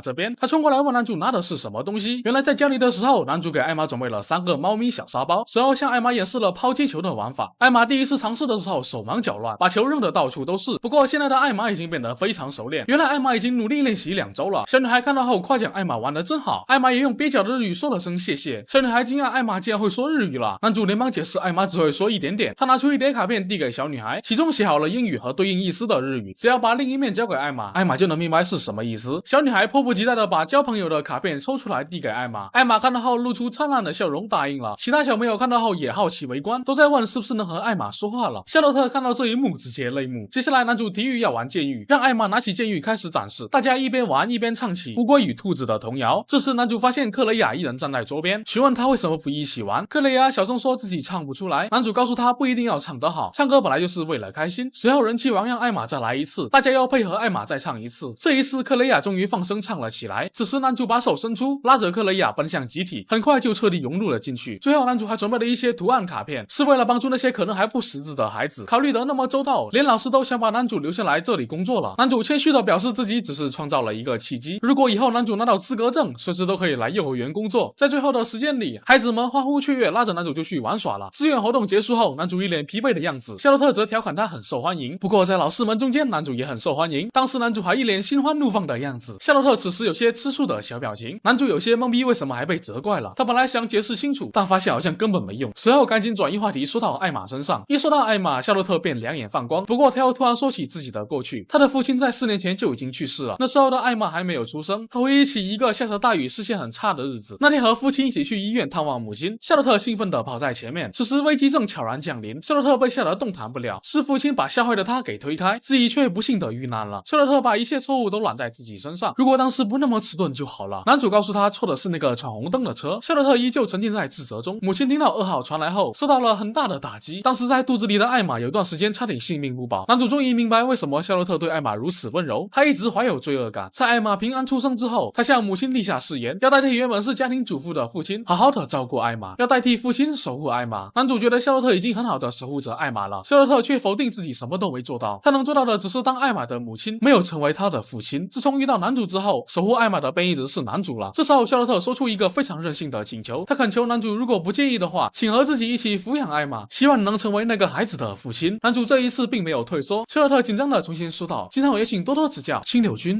这边。她冲过来问男主拿的是什么东西。原来在家里的时候，男主给艾玛准备了3个猫咪小沙包，随后向艾玛演示了抛接球的玩法。艾玛第一次尝试的时候手忙脚乱，把球扔得到处都是。不过现在的艾玛已经变得非常熟练。原来艾玛已经努力练习2周了。小女孩看到后夸奖艾玛玩得真好，艾玛也用蹩脚的日语说了声谢谢。小女孩惊讶艾玛竟然会说日语了，男主连忙解释艾玛只会说一点点。他拿出一叠卡片递给小女孩，其中写好了英语和对应意思的日语，只要把另一面交给艾玛，艾玛就能明白是什么意思。小女孩迫不及待地把交朋友的卡片抽出来递给艾玛，艾玛看到后露出灿烂的笑容答应了。其他小朋友看到后也好奇围观，都在问是不是能和艾玛说话了。夏洛特看到这一幕直接泪目。接下来男主提议要玩剑狱，让艾玛拿起剑狱开始展示，大家一边玩一边唱起乌龟与兔子的童谣。这时男主发现克雷亚一人站在桌边，询问他为什么不一起玩。克雷亚小声说自己唱不出来，男主告诉他不一定要唱得好，唱歌本来就是为了开心。随后人气王让艾玛再来一次，大家要配合艾玛再唱一次。这一次克雷亚终于放声唱了起来。此时男主把手伸出，拉着克雷亚奔向集体，很快就彻底融入了进去。最后男主还准备了一些图案卡片，是为了帮助那些可能还不识字的孩子。考虑得那么周到，连老师都想把男主留下来这里工作了。男主谦虚地表示自己只是创造了一个契机，如果以后男主拿到资格证，随时都可以来幼儿园工作。在最后的时间里，孩子们欢呼雀跃，拉着男主就去玩耍了。志愿活动结束后，男主一脸疲惫的样子，夏洛特则调侃他很受欢迎。不过在老师们中间，男主也很受欢迎。当时男主还一脸心花怒放的样子，夏洛特此时有些吃醋的小表情。男主有些懵逼，为什么还被责怪了？他本来想解释清楚，但发现好像根本没用，随后赶紧转移话题说到艾玛身上。一说到艾玛，夏洛特便两眼放光。不过他又突然说起自己的过去，他的父亲在4年前就已经去世了，那时候的艾玛还没有出生。他回忆起一个下着大雨、视线很差的日子，那天和父亲一起去医院探望母亲。夏洛特兴奋地跑在前面，此时危机正悄然降临，夏洛特被吓得动弹不了，是父亲把吓坏的他给推开，自己却不幸地遇难了。夏洛特把一切错误都揽在自己身上，如果当时不那么迟钝就好了。男主告诉他错的是那个闯红灯的车。夏洛特依旧沉浸在自责中。母亲听到噩耗传来后，受到了很大的打击，当时在肚子里的艾玛有段时间差点性命不保。男主终于明白为什么夏洛特对艾玛如此温柔，他一直怀有罪恶感。在艾玛平安出生之后，他向母亲立下誓言，要代替原本是家庭主妇的父亲，好好的照顾艾玛，要代替父亲守护艾玛。男主觉得夏洛特已经很好的守护着艾玛了，夏洛特却否定自己什么都没做到，他能做到的只是当艾玛的母亲，没有成为他的父亲。自从遇到男主之后，守护艾玛的便一直是男主了。这时候夏洛特说出一个非常任性的请求，他恳求男主如果不介意的话，请和自己一起抚养艾玛，希望能成为那个孩子的父亲。男主这一次并没有退缩，夏洛特紧张的重新说道：今后也请多多指教，青柳君。